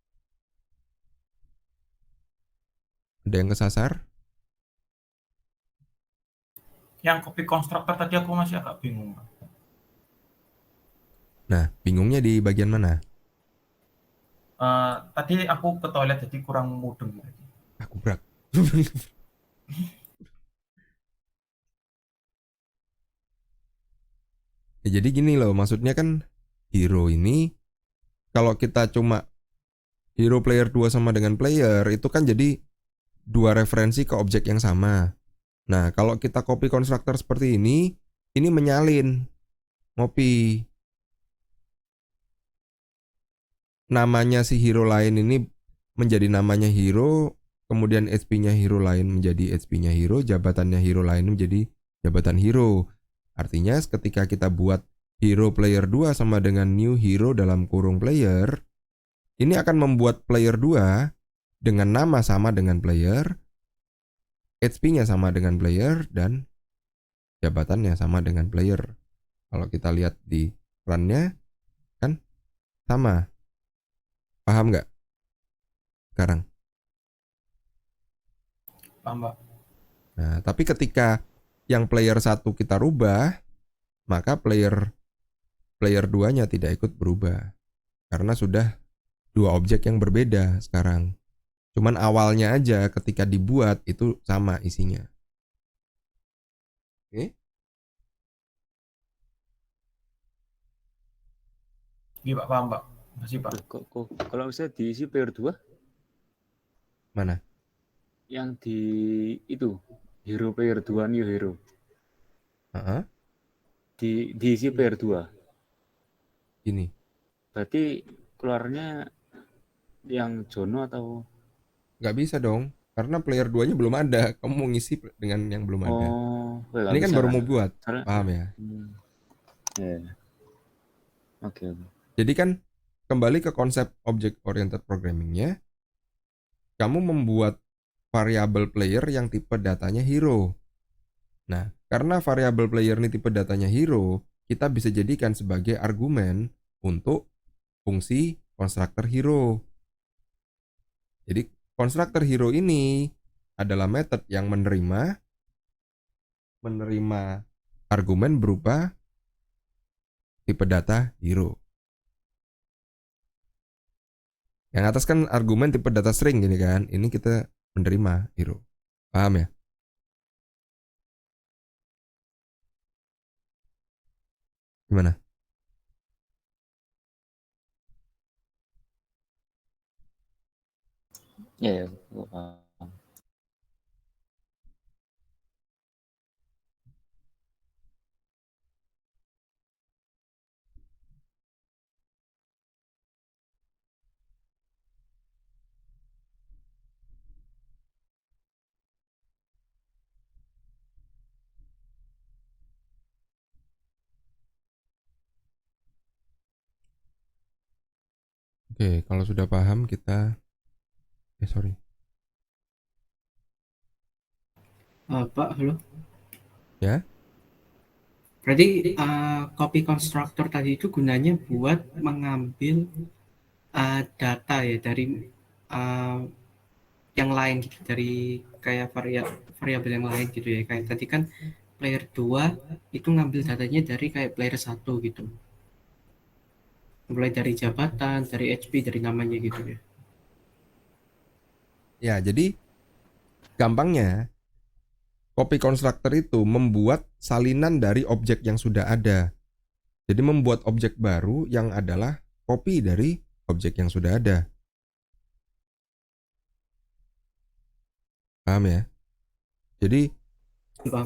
Ada yang kesasar?
Yang copy constructor tadi aku masih agak bingung.
Nah, bingungnya di bagian mana?
Tadi aku ke toilet jadi kurang mudeng.
Aku berat. Ya, jadi gini loh, maksudnya kan hero ini kalau kita cuma hero player 2 sama dengan player itu kan jadi dua referensi ke objek yang sama. Nah, kalau kita copy constructor seperti ini menyalin, ngopi. Namanya si hero lain ini menjadi namanya hero, kemudian HP-nya hero lain menjadi HP-nya hero, jabatannya hero lain menjadi jabatan hero. Artinya ketika kita buat hero player 2 sama dengan new hero dalam kurung player, ini akan membuat player 2 dengan nama sama dengan player, HP-nya sama dengan player, dan jabatannya sama dengan player. Kalau kita lihat di run-nya, kan sama. Paham nggak sekarang?
Paham, Mbak?
Nah, tapi ketika yang player 1 kita rubah, maka player 2-nya tidak ikut berubah. Karena sudah dua objek yang berbeda sekarang. Cuman awalnya aja ketika dibuat itu sama isinya. Oke?
Iya, Pak, paham, Pak. Masih, Pak.
Kalau misalnya diisi player 2,
Mana?
yang di itu hero player 2 new hero.
Heeh.
Diisi player 2.
Ini.
Berarti keluarnya yang Jono atau
Nggak bisa dong. Karena player 2-nya belum ada. Kamu mau ngisi dengan yang belum ada. Ini kan baru mau buat. Paham ya?
Ya. Oke.
Jadi kan kembali ke konsep object oriented programming-nya, kamu membuat variabel player yang tipe datanya hero. Nah, karena variabel player ini tipe datanya hero, kita bisa jadikan sebagai argumen untuk fungsi constructor hero. Jadi constructor hero ini adalah method yang menerima argumen berupa tipe data hero. Yang atas kan argumen tipe data string gini kan. Ini kita menerima hero. Paham ya? Gimana?
Ya.
Oke, kalau sudah paham kita sorry.
Pak, halo.
Ya?
Berarti copy constructor tadi itu gunanya buat mengambil data ya dari yang lain gitu, dari kayak variabel yang lain gitu ya. Kayak tadi kan player 2 itu ngambil datanya dari kayak player 1 gitu. Mulai dari jabatan, dari HP, dari namanya gitu ya.
Ya, jadi gampangnya copy constructor itu membuat salinan dari objek yang sudah ada. Jadi membuat objek baru yang adalah copy dari objek yang sudah ada. Paham ya? Jadi
Paham?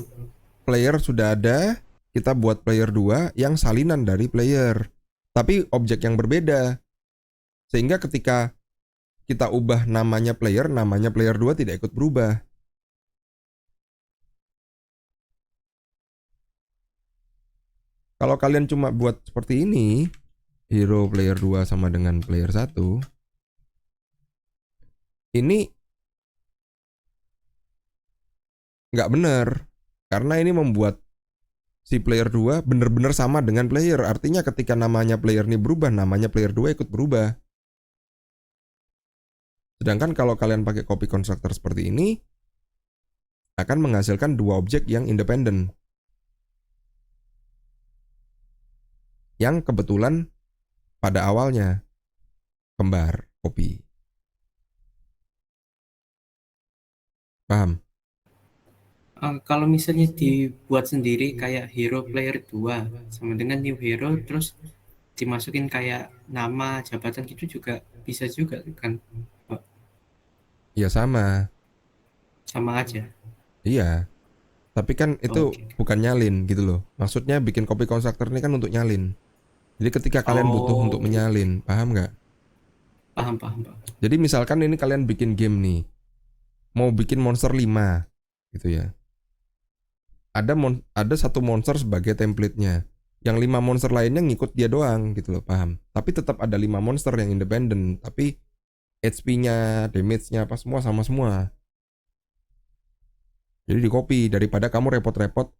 player sudah ada, kita buat player 2 yang salinan dari player. Tapi objek yang berbeda. Sehingga ketika kita ubah namanya player 2 tidak ikut berubah. Kalau kalian cuma buat seperti ini, hero player 2 sama dengan player 1, ini nggak benar. Karena ini membuat si player 2 benar-benar sama dengan player. Artinya ketika namanya player ini berubah, namanya player 2 ikut berubah. Sedangkan kalau kalian pakai copy constructor seperti ini, akan menghasilkan dua objek yang independen. Yang kebetulan pada awalnya kembar, copy. Paham?
Kalau misalnya dibuat sendiri kayak hero player 2 sama dengan new hero terus dimasukin kayak nama, jabatan gitu juga bisa juga kan?
Ya sama.
Sama aja.
Iya. Tapi kan itu
Oke.
bukan nyalin gitu loh. Maksudnya bikin copy constructor ini kan untuk nyalin. Jadi ketika kalian butuh untuk menyalin, paham nggak?
Paham.
Jadi misalkan ini kalian bikin game nih, mau bikin monster 5 gitu ya. Ada satu monster sebagai template-nya. Yang 5 monster lainnya ngikut dia doang gitu loh, paham? Tapi tetap ada 5 monster yang independen, tapi HP-nya, damage-nya apa semua sama semua. Jadi di copy daripada kamu repot-repot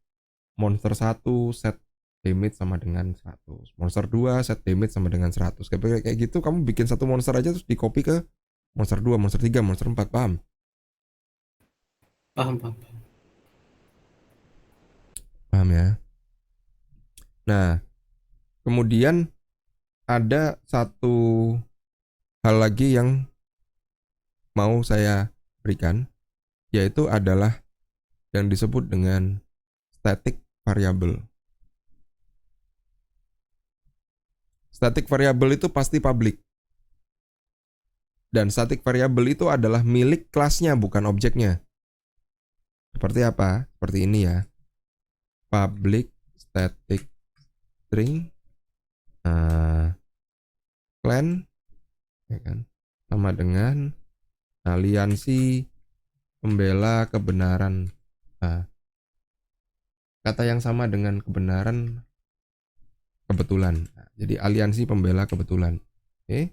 monster 1 set damage sama dengan 100. Monster 2 set damage sama dengan 100. Kayak gitu kamu bikin satu monster aja terus di copy ke monster 2, monster 3, monster 4, paham?
Paham.
Paham ya? Nah, kemudian ada satu hal lagi yang mau saya berikan, yaitu adalah yang disebut dengan static variable. Static variable itu pasti public. Dan static variable itu adalah milik kelasnya, bukan objeknya. Seperti apa? Seperti ini ya. Public static string clan ya kan, sama dengan aliansi pembela kebenaran. Kata yang sama dengan kebenaran kebetulan. Jadi aliansi pembela kebetulan. Oke?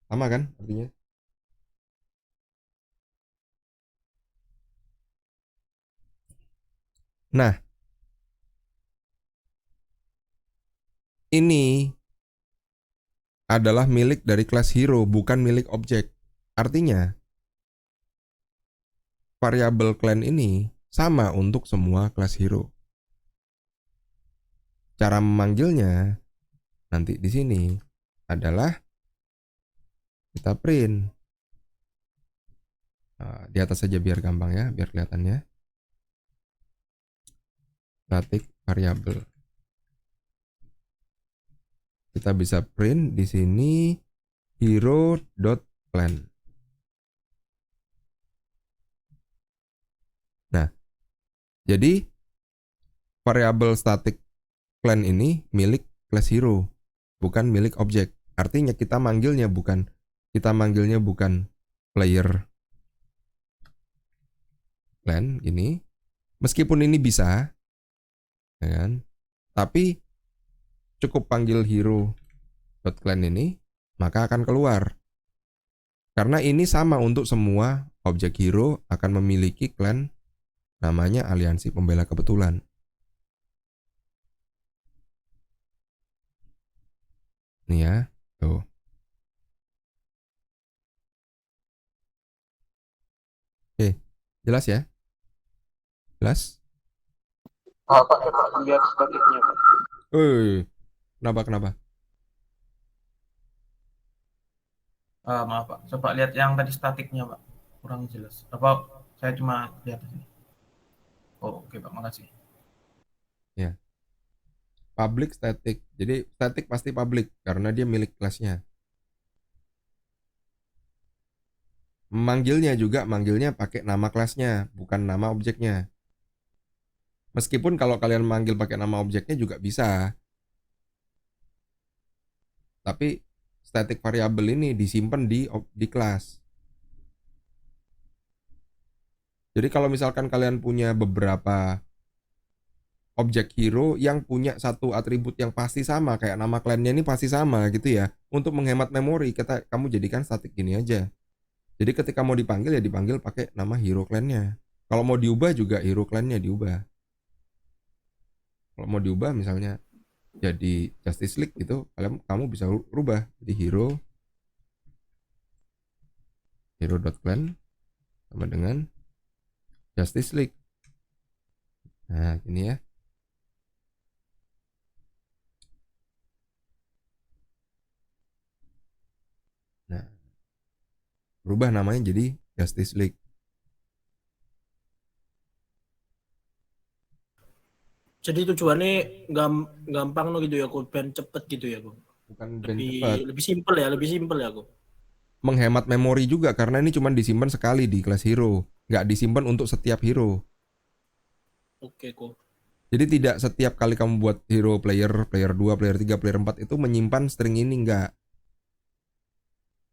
Sama kan artinya? Nah, ini adalah milik dari kelas hero, bukan milik objek. Artinya, variabel clan ini sama untuk semua kelas hero. Cara memanggilnya nanti di sini adalah kita print. Di atas saja biar gampang ya, biar kelihatannya. Static variable. Kita bisa print di sini hero.clan. Nah, jadi variabel static clan ini milik class hero, bukan milik objek. Artinya kita manggilnya bukan player clan ini. Meskipun ini bisa, ya kan? Tapi cukup panggil hero.clan ini, maka akan keluar. Karena ini sama untuk semua objek hero akan memiliki clan namanya aliansi pembela kebetulan. Nih ya, tuh. Oke, Jelas ya? Jelas?
Pak, lihat statiknya, Pak.
Kenapa?
Maaf Pak, coba lihat yang tadi statiknya Pak, kurang jelas. Apa saya cuma lihat aja. Oh, oke Pak, makasih.
Ya. Public static. Jadi static pasti public karena dia milik kelasnya. Manggilnya pakai nama kelasnya, bukan nama objeknya. Meskipun kalau kalian manggil pakai nama objeknya juga bisa. Tapi static variable ini disimpan di kelas. Jadi kalau misalkan kalian punya beberapa objek hero yang punya satu atribut yang pasti sama, kayak nama kliennya ini pasti sama gitu ya. Untuk menghemat memori, kamu jadikan static gini aja. Jadi ketika mau dipanggil ya dipanggil pakai nama hero kliennya. Kalau mau diubah juga hero kliennya diubah. Kalau mau diubah misalnya jadi Justice League gitu, kamu bisa rubah jadi hero.clan sama dengan Justice League. Nah, gini ya. Nah, berubah namanya jadi Justice League.
Jadi tujuannya gampang no gitu ya, aku ben cepet gitu ya, aku.
Bukan band cepat.
Lebih simpel ya, aku.
Menghemat memori juga karena ini cuma disimpan sekali di kelas hero, nggak disimpan untuk setiap hero.
Oke, kok.
Jadi tidak setiap kali kamu buat hero player 2, player 3, player 4 itu menyimpan string ini, nggak.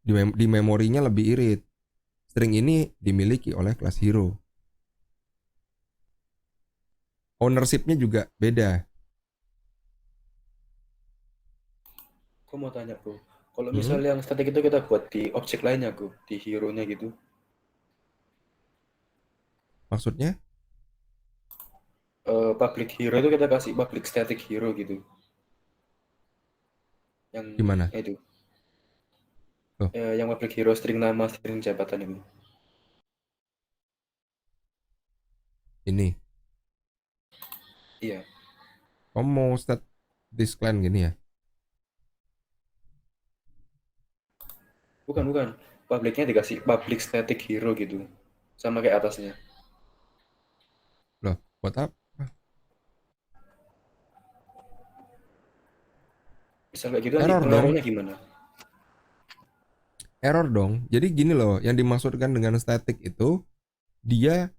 Di memorinya lebih irit. String ini dimiliki oleh kelas hero. Ownership-nya juga beda.
Aku mau tanya, Bro. Kalau misalnya yang statik itu kita buat di objek lainnya, Bro, di hero-nya gitu.
Maksudnya?
Public hero itu kita kasih public static hero gitu. Yang
Gimana?
itu.
Oh.
Yang public hero string nama, string jabatan itu.
Ini.
Iya.
Kamu mau stat this clan gini ya?
Bukan. Publicnya dikasih public static hero gitu. Sama kayak atasnya.
Loh, buat apa?
Bisa kayak gitu nanti
Error dong.
pengaruhnya gimana?
Error dong. Jadi gini loh, yang dimaksudkan dengan static itu dia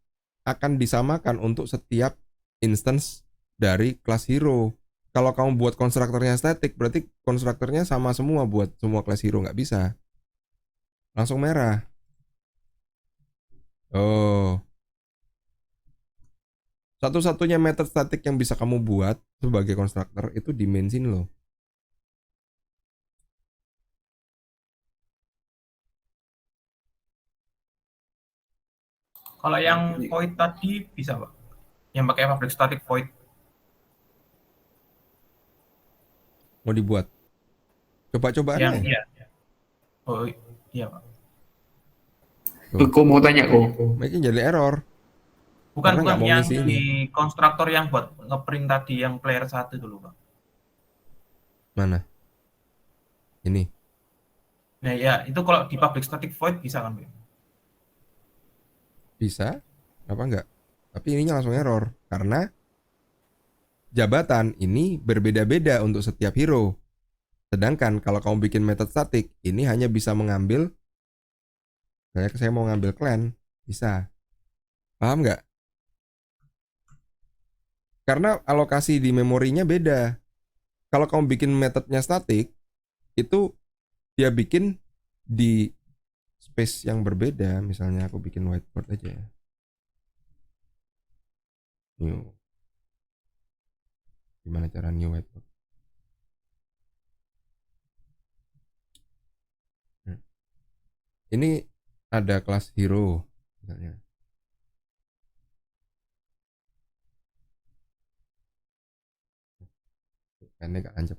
akan disamakan untuk setiap instance dari kelas hero. Kalau kamu buat konstruktornya static, berarti konstruktornya sama semua buat semua kelas hero, nggak bisa. Langsung merah. Oh. Satu-satunya method static yang bisa kamu buat sebagai konstruktor itu dimensin loh.
Kalau yang void tadi bisa Pak, yang pakai public static void.
Mau dibuat. Coba-cobaan
Yang
aja.
iya. Oh iya Pak.
Aku mau tanya kok.
Makin jadi error.
Bukan
Karena nggak mau
yang
ngisi
di konstruktor yang buat ngeprint tadi yang player 1 dulu Pak.
Mana? Ini.
Nah ya, itu kalau di public static void bisa kan Pak?
Bisa. Apa enggak? Tapi ininya langsung error. Karena jabatan ini berbeda-beda untuk setiap hero. Sedangkan kalau kamu bikin method static, ini hanya bisa mengambil, saya mau ngambil clan, bisa. Paham nggak? Karena alokasi di memorinya beda. Kalau kamu bikin metodenya static, itu dia bikin di space yang berbeda. Misalnya aku bikin whiteboard aja ya. New. Gimana cara new whiteboard? Ini ada kelas hero misalnya. Ini gak anjep.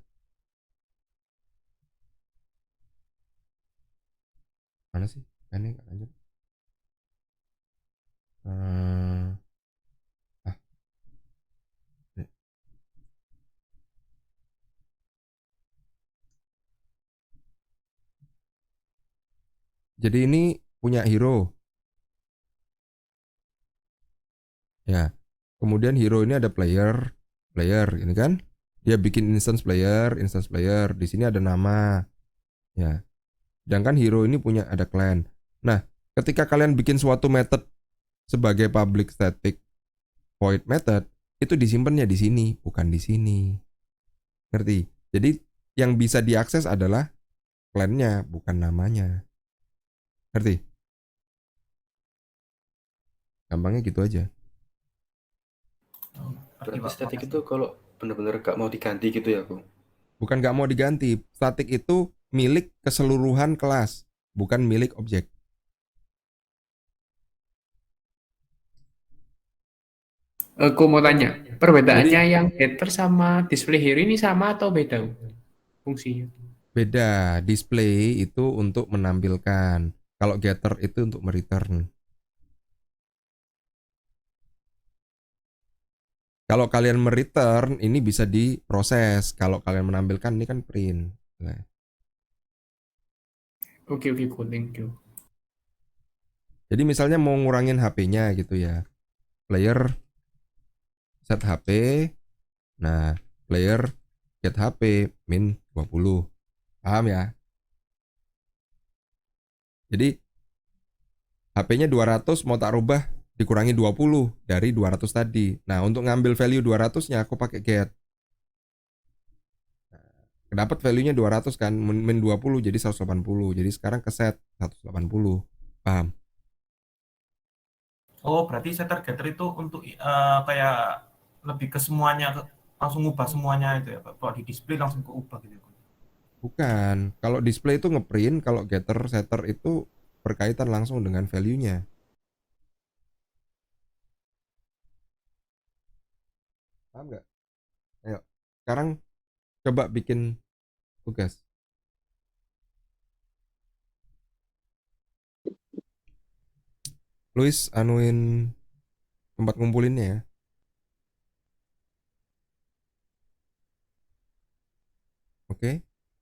Mana sih? Ini gak anjep. Eh, ah, nih. Jadi ini punya hero ya. Kemudian hero ini ada player, player ini kan. Dia bikin instance player, instance player. Di sini ada nama ya. Sedangkan hero ini punya ada clan. Nah, ketika kalian bikin suatu method sebagai public static void method, itu disimpannya di sini, bukan di sini. Ngerti? Jadi yang bisa diakses adalah clan-nya, bukan namanya. Ngerti? Gampangnya gitu aja.
Oh, ngerti,
Berarti
Pak.
statik
Makasih.
itu kalau bener-bener gak mau diganti gitu ya, aku.
Bukan nggak mau diganti. Static itu milik keseluruhan kelas, bukan milik objek.
Aku mau tanya, perbedaannya
Jadi
yang getter sama display hero ini sama atau beda fungsinya?
beda. Display itu untuk menampilkan. Kalau getter itu untuk mereturn. Kalau kalian mereturn, ini bisa diproses. Kalau kalian menampilkan, ini kan print. Nah,
Oke, cool, thank you.
jadi misalnya mau ngurangin HP-nya gitu ya. Player set HP. Nah, player get HP min 20. Paham ya? Jadi HP-nya 200 mau tak rubah dikurangi 20 dari 200 tadi. Nah, untuk ngambil value 200-nya aku pakai get. Dapat value-nya 200 kan, min 20 jadi 180. Jadi sekarang ke set 180. Paham?
Oh, berarti setter getter itu untuk kayak lebih ke semuanya, langsung ubah semuanya itu ya, Pak. Kalau di display langsung ke ubah gitu.
Bukan. Kalau display itu ngeprint, kalau getter setter itu berkaitan langsung dengan value-nya. Paham nggak? Ayo, sekarang coba bikin tugas. Luis, anuin tempat ngumpulinnya ya. Oke,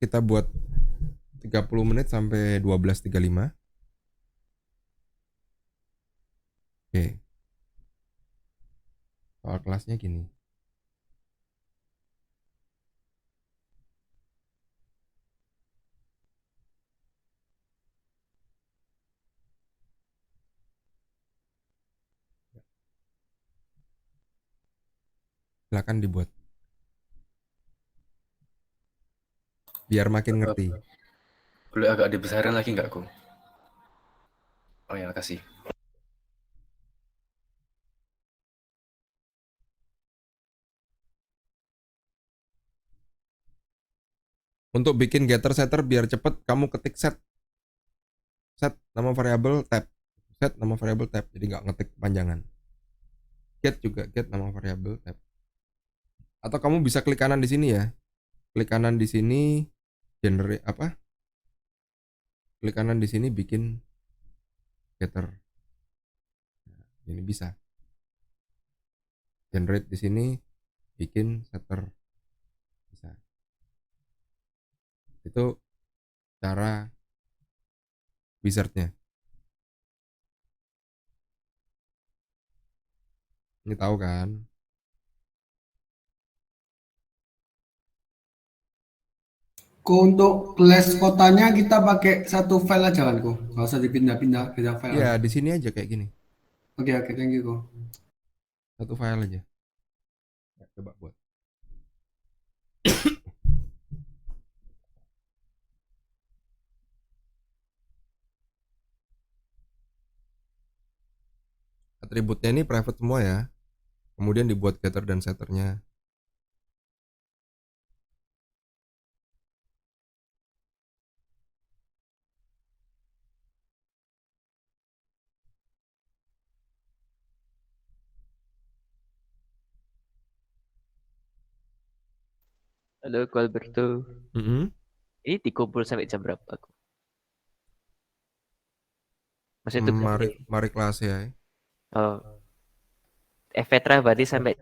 kita buat 30 menit sampai 12.35. Oke, soal kelasnya gini. Silakan dibuat. Biar makin ngerti.
Boleh agak dibesarin lagi nggak, aku? Oh ya, kasih.
Untuk bikin getter setter biar cepet, kamu ketik set. Set nama variabel tab. Set nama variabel tab. Jadi nggak ngetik panjangan. Get juga get nama variabel tab. Atau kamu bisa klik kanan di sini ya. Klik kanan di sini generate apa? Klik kanan di sini bikin getter. Nah, ini bisa. Generate di sini bikin setter. Bisa. Itu cara wizardnya. Ini tahu kan?
Untuk class kotanya kita pakai satu file aja kan, Ko? Nggak usah dipindah-pindah, beda file.
Ya, di sini aja kayak gini.
Oke, thank you, Ko.
Satu file aja. Ya, coba buat. Atributnya ini private semua ya. Kemudian dibuat getter dan setternya.
Halo, Ko Alberto. Ini dikumpul sampai jam berapa aku? Masih tugas
Mari,
ya?
mari kelas ya.
Oh, Efetra berarti sampai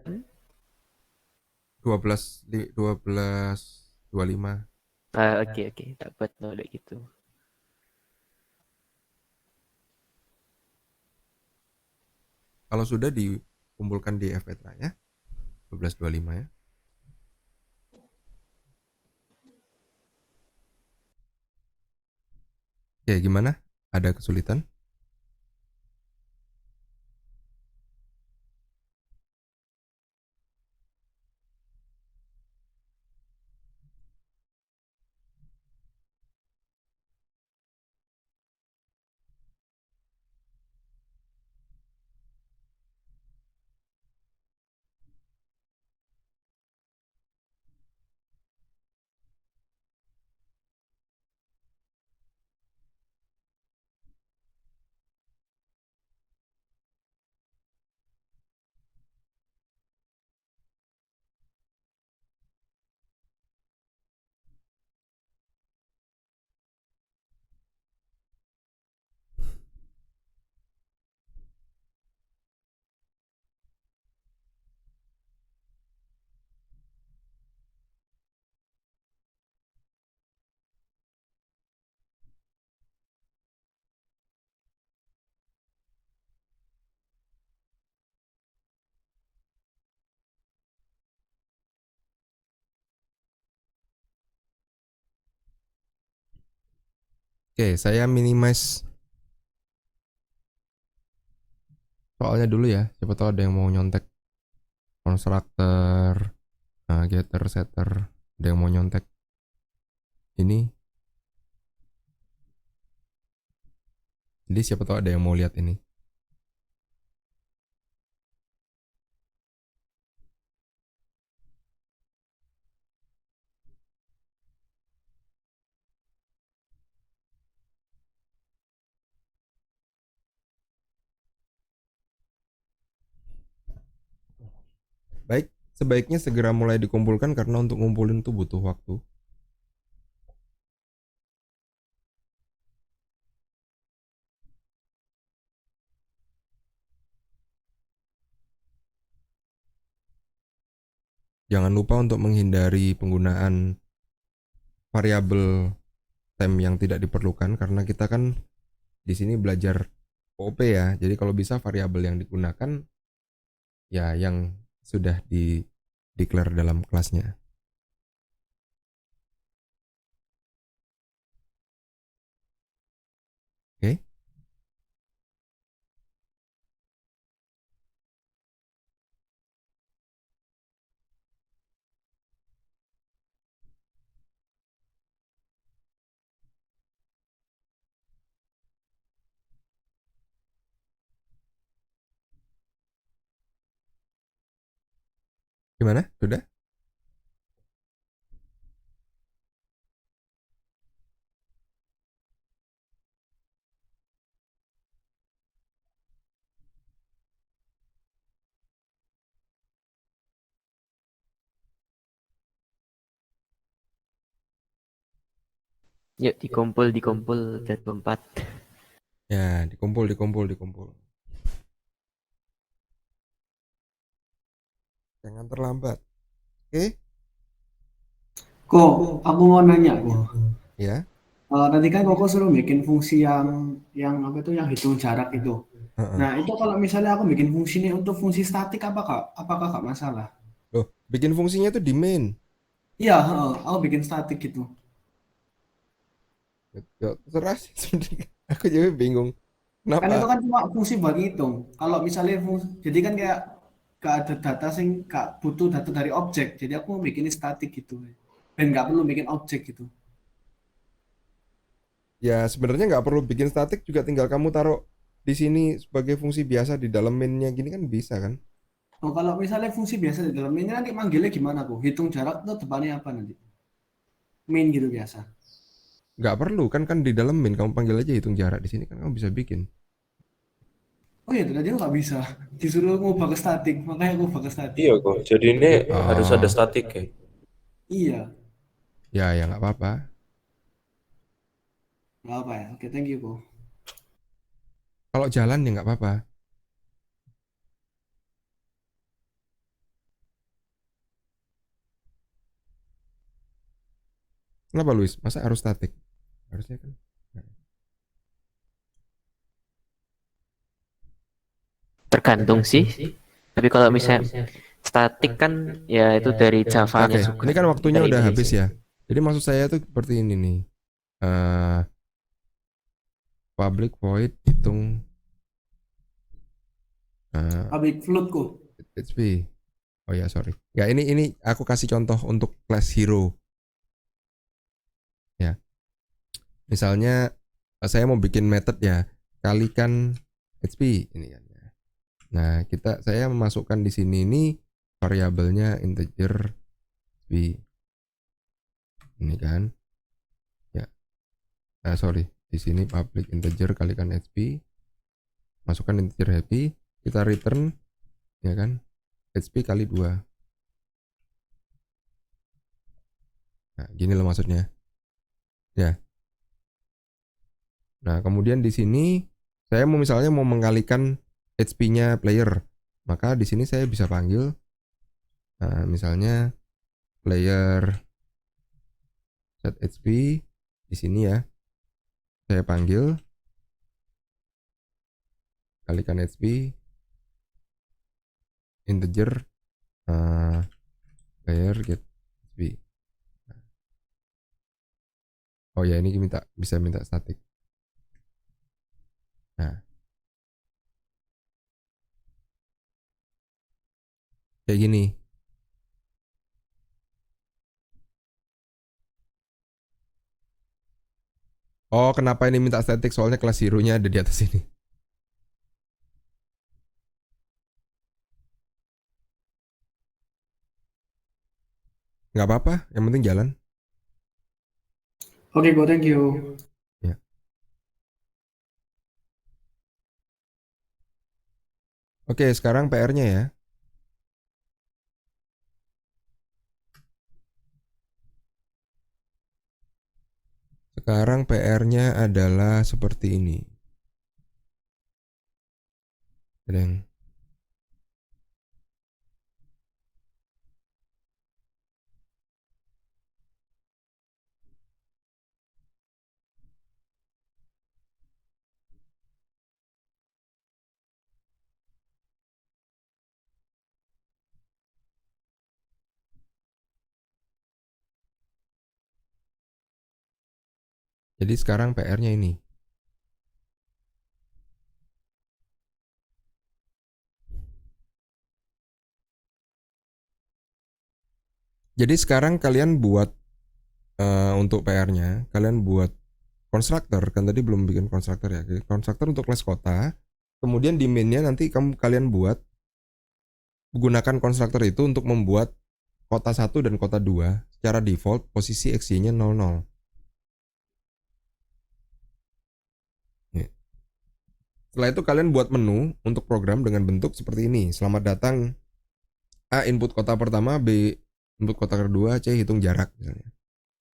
12.25.
oke oke, tak buat nolak gitu.
Kalau sudah dikumpulkan di Fpetra ya. 12.25 ya. Oke, gimana? Ada kesulitan? Oke, saya minimize soalnya dulu ya. Siapa tahu ada yang mau nyontek constructor, getter, setter. Ada yang mau nyontek ini. Jadi siapa tahu ada yang mau lihat ini. Baik, sebaiknya segera mulai dikumpulkan karena untuk ngumpulin tuh butuh waktu. Jangan lupa untuk menghindari penggunaan variabel time yang tidak diperlukan karena kita kan di sini belajar OOP ya. Jadi kalau bisa variabel yang digunakan ya yang sudah di declare dalam kelasnya. Oke. Gimana? Sudah?
Yuk dikumpul jadwal 4.
Ya, dikumpul. Jangan terlambat. Oke?
Kok, aku mau nanya kok.
Ya.
Tadi kan Koko suruh bikin fungsi yang apa itu yang hitung jarak itu.
Heeh.
Nah, itu kalau misalnya aku bikin fungsi ini untuk fungsi statik apakah gak masalah?
Loh, bikin fungsinya tuh di main.
Iya, aku bikin statik gitu.
Ya, terserah sih sebenarnya. Aku juga bingung.
Kan itu
Kenapa?
kan cuma fungsi buat ngitung. Kalau misalnya jadi kan kayak gak ada data gak butuh data dari objek. Jadi aku mau bikin statik gitu. Dan gak perlu bikin objek gitu.
Ya sebenarnya nggak perlu bikin statik juga tinggal kamu taruh di sini sebagai fungsi biasa di dalam mainnya gini kan bisa kan?
Oh, kalau misalnya fungsi biasa di dalam ini nanti manggilnya gimana kok? Hitung jarak tuh depannya apa nanti? Main gitu biasa.
Nggak perlu kan di dalam main kamu panggil aja hitung jarak di sini kan kamu bisa bikin.
Oh iya, tadi aku nggak bisa. Disuruh ngubah ke statik, makanya aku ubah ke statik.
Iya kok. Jadi ini harus ada
Oh,
statik ya.
Iya,
ya nggak apa-apa.
nggak apa ya. Oke, thank you kok.
Kalau jalan ya nggak apa-apa. Kenapa Luis? Masa harus statik? Harusnya kan.
Tergantung sih. Tapi kalau misalnya statik kan ya itu dari Java-nya
Oke,
juga.
ini kan waktunya
Dari
udah
ini
habis
sih.
ya. Jadi maksud saya tuh seperti ini nih. Public void hitung
Public float kok.
PHP. Oh ya, sorry. Ya, ini aku kasih contoh untuk class hero. Ya. Misalnya saya mau bikin method ya, kalikan HP ini kan ya. Nah, saya memasukkan di sini ini variabelnya integer HP. Ini kan. Ya. Sorry. Di sini public integer kalikan HP. Masukkan integer HP, kita return ya kan. HP kali 2. Nah, gini loh maksudnya. Ya. Nah, kemudian di sini saya misalnya mau mengkalikan HP-nya player. Maka di sini saya bisa panggil misalnya player set HP di sini ya. Saya panggil kalikan HP integer player get HP. Oh ya, ini bisa minta statik. Nah, kayak gini. Oh, kenapa ini minta statik? Soalnya kelas hero-nya ada di atas sini. Nggak apa-apa, yang penting jalan.
Oke, kok, thank you.
Ya. Oke, sekarang PR-nya ya. Sekarang PR-nya adalah seperti ini. Sedang. Jadi sekarang PR-nya ini. Jadi sekarang kalian buat untuk PR-nya, kalian buat konstruktor, kan tadi belum bikin konstruktor ya. Konstruktor untuk kelas kota. Kemudian di main-nya nanti kalian buat gunakan konstruktor itu untuk membuat kota 1 dan kota 2 secara default posisi XY-nya 00. Setelah itu kalian buat menu untuk program dengan bentuk seperti ini. Selamat datang A input kota pertama, B input kota kedua, C hitung jarak misalnya.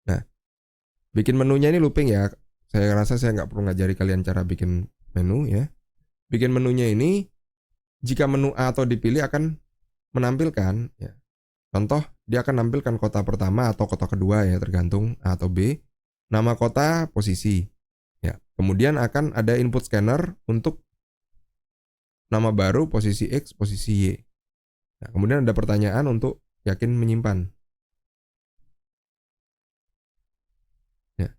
Nah, bikin menunya ini looping ya. Saya rasa saya nggak perlu ngajari kalian cara bikin menu ya. Bikin menunya ini, jika menu A atau dipilih akan menampilkan ya. Contoh, dia akan menampilkan kota pertama atau kota kedua ya, tergantung A atau B. Nama kota, posisi. Ya, kemudian akan ada input scanner untuk nama baru, posisi X, posisi Y. Nah, kemudian ada pertanyaan untuk yakin menyimpan. Ya.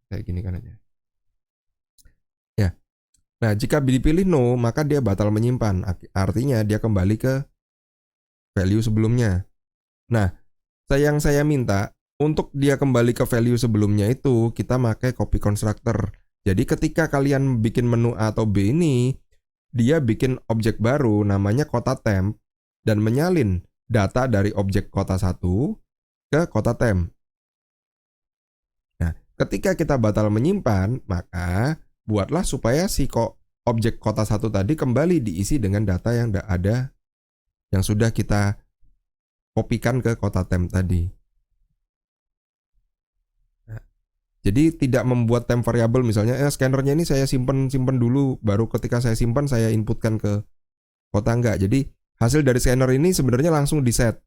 Kayak gini kan aja. Ya. Nah, jika dipilih no, maka dia batal menyimpan. Artinya dia kembali ke value sebelumnya. Nah, yang saya minta untuk dia kembali ke value sebelumnya itu kita pakai copy constructor. Jadi ketika kalian bikin menu A atau B ini, dia bikin objek baru namanya kota temp dan menyalin data dari objek kota 1 ke kota temp. Nah, ketika kita batal menyimpan, maka buatlah supaya si objek kota 1 tadi kembali diisi dengan data yang ada yang sudah kita kopikan ke kota temp tadi. Jadi tidak membuat temp variable misalnya scannernya ini saya simpen dulu, baru ketika saya simpan saya inputkan ke kota, enggak. Jadi hasil dari scanner ini sebenarnya langsung di set.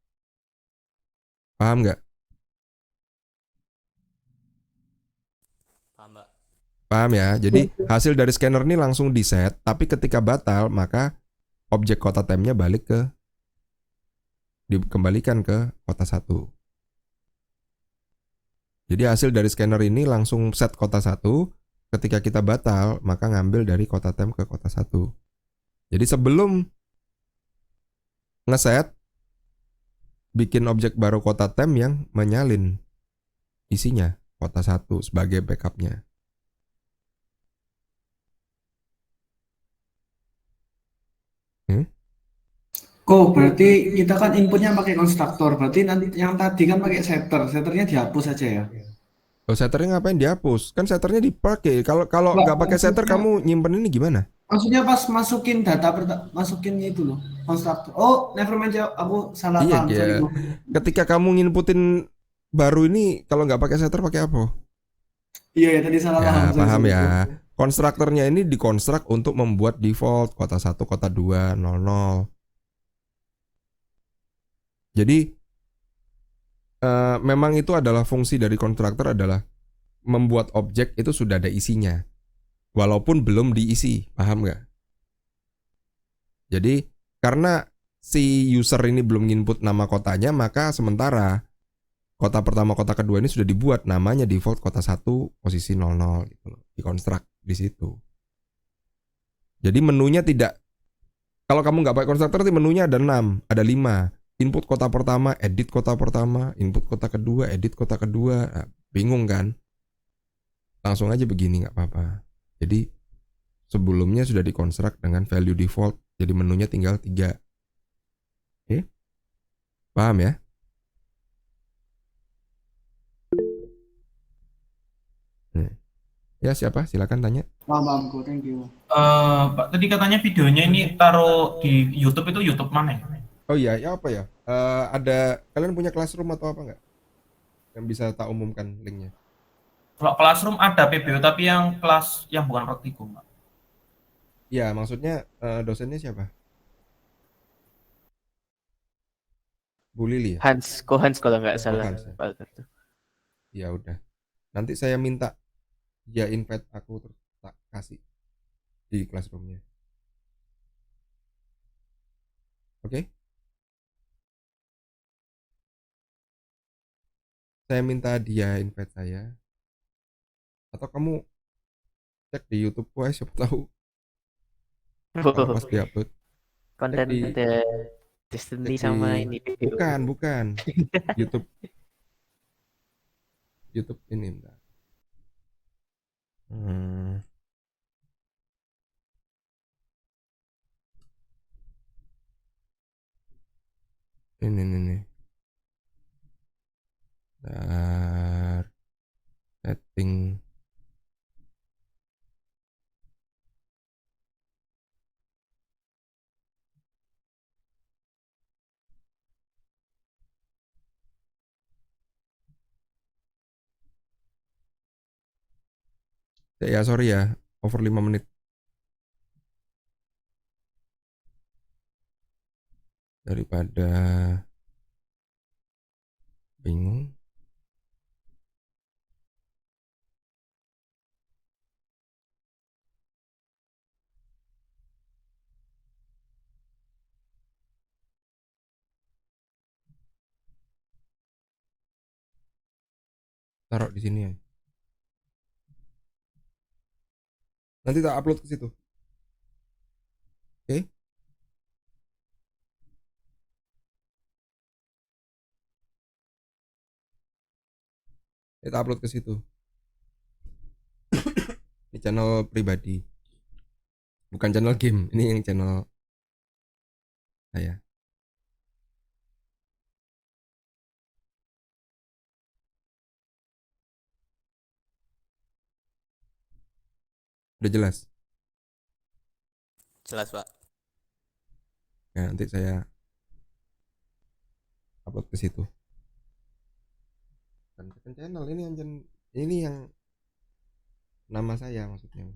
Paham nggak?
Paham, Mbak.
Paham ya? Jadi hasil dari scanner ini langsung di set, tapi ketika batal maka objek kota temnya balik ke dikembalikan ke kota 1. Jadi hasil dari scanner ini langsung set kota 1, ketika kita batal maka ngambil dari kota tem ke kota 1. Jadi sebelum ngeset bikin objek baru kota tem yang menyalin isinya kota 1 sebagai backupnya.
Kok berarti kita kan inputnya pakai konstruktor, berarti nanti yang tadi kan pakai setter, setternya dihapus aja ya?
Oh, setternya ngapain dihapus? Kan setternya dipakai. Kalau nggak pakai setter kamu nyimpen ini gimana?
Maksudnya pas masukin data, masukin itu loh, konstruktor. Oh, never mind, aku salah
Iya,
paham, sorry bro.
ketika kamu nginputin baru ini kalau nggak pakai setter pakai apa?
Iya ya, tadi salah paham.
Ya,
sorry,
paham
sorry,
ya.
bro.
Konstruktornya ini dikonstruk untuk membuat default kota 1, kota 2, 00. Jadi memang itu adalah fungsi dari konstruktor adalah membuat objek itu sudah ada isinya. Walaupun belum diisi, paham nggak? Jadi karena si user ini belum input nama kotanya, maka sementara kota pertama, kota kedua ini sudah dibuat namanya default kota 1 posisi 00 gitu loh. Dikonstruk di situ. Jadi menunya tidak, kalau kamu nggak pakai konstruktor nanti menunya ada 6, ada 5. Input kota pertama, edit kota pertama, input kota kedua, edit kota kedua. Nah, bingung kan? Langsung aja begini nggak apa-apa. Jadi sebelumnya sudah dikonstruk dengan value default. Jadi menunya tinggal 3. Oke? Paham ya? Ya siapa? Silakan tanya.
Paham, bro, thank you.
Pak, tadi katanya videonya ini taruh di YouTube, itu YouTube mana ya?
Oh iya, ya apa ya? Ada, kalian punya Classroom atau apa nggak? Yang bisa tak umumkan linknya.
Kalau Classroom ada PBO, tapi yang kelas yang bukan praktikum, Pak.
Iya, maksudnya dosennya siapa? Bu Lili ya?
Hans kalau nggak
Oh,
salah.
Hans ya?
Pak Alberto.
Ya udah. Nanti saya minta dia invite aku terus tak kasih di Classroom-nya. Oke? Saya minta dia invite saya. Atau kamu cek di YouTube aja, siapa tahu kalau pas diupload.
Konten
Cek di-
ada Destiny
cek
sama
di-
ini video.
Bukan. YouTube ini bentar. Ini. Bentar. Setting. Ya sorry ya, over 5 menit. Daripada bingung. Taruh di sini ya. Nanti tak upload ke situ. Oke? Kita upload ke situ. Ini channel pribadi. Bukan channel game, ini yang channel saya. Udah jelas?
Jelas, Pak.
Ya, nanti saya upload ke situ. Bukan channel ini yang nama saya maksudnya.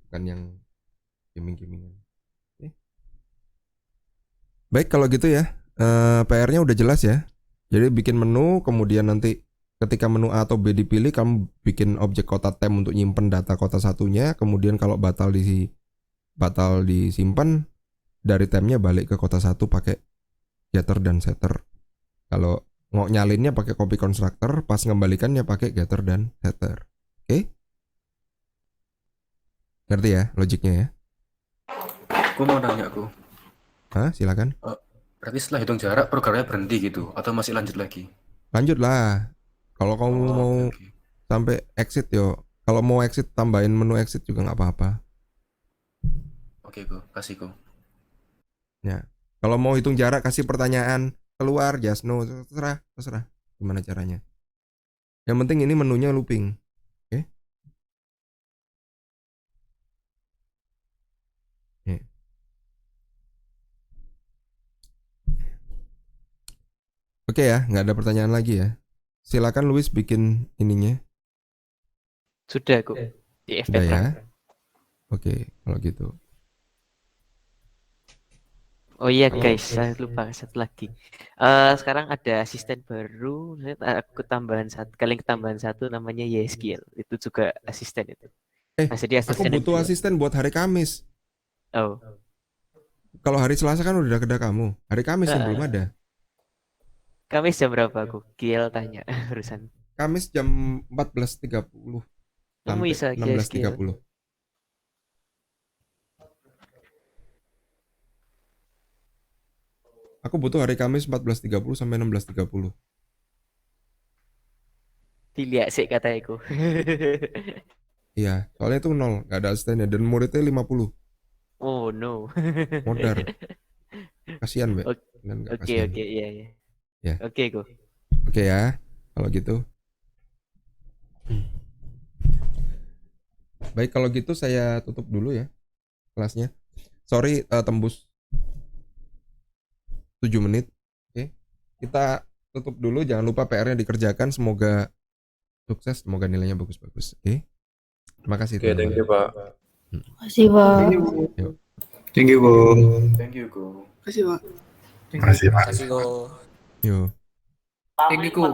Bukan yang gaming-gamingan. Oke. Baik kalau gitu ya. PR-nya udah jelas ya. Jadi bikin menu, kemudian nanti ketika menu A atau B dipilih, kamu bikin objek kota temp untuk nyimpen data kota satunya, kemudian kalau batal disimpan, dari tempnya balik ke kota satu pakai getter dan setter. Kalau nyalinnya pakai copy constructor, pas ngembalikannya pakai getter dan setter. Oke? Ngerti ya logiknya ya?
Aku mau nanya aku.
Hah, silakan.
Berarti setelah hitung jarak programnya berhenti gitu atau masih lanjut lagi?
Lanjut lah. Kalau kamu mau
Oke.
sampai exit yo. Kalau mau exit tambahin menu exit juga nggak apa-apa.
Oke, Go. Kasih, Go.
Ya. Kalau mau hitung jarak kasih pertanyaan keluar just no, terserah gimana caranya. Yang penting ini menunya looping. Oke? Ya. Oke ya, nggak ada pertanyaan lagi ya. Silakan Luis bikin ininya.
Sudah kok. Di
Udah
FP
ya. Oke, kalau gitu.
Oh iya guys, saya lupa satu lagi. Sekarang ada asisten baru, aku tambahan satu, kalian tambahan satu namanya Yeskiel. Itu juga asisten itu. Nah, jadi
Aku
asisten
butuh
yang-
asisten buat hari Kamis.
Oh,
Kalau hari Selasa kan udah ada kamu. Hari Kamis yang belum ada.
Kamis jam berapa aku? Kiel tanya urusan.
Kamis jam 14.30
Kamu
sampai
bisa
16.30. Aku butuh hari Kamis 14.30 sampai 16.30.
Dilihat sih kataku.
Iya, soalnya itu nol, nggak ada asistennya dan muridnya 50.
Oh no.
Modar. Kasihan, Mbak.
Oke,
Dan nggak
Oke,
kasihan.
iya, iya.
Ya.
Oke, go.
Oke ya, kalau gitu. Baik, kalau gitu saya tutup dulu ya kelasnya. Sorry, tembus 7 menit. Oke. Kita tutup dulu, jangan lupa PR-nya dikerjakan, semoga sukses, semoga nilainya bagus-bagus. Oke. Terima kasih
Oke, thank you,
teman-teman.
Pak.
Makasih, Pak.
Thank you, Go.
Thank you, Go.
Kasih, Pak.
Makasih, Pak.
Yuk.
Thank you, Ko.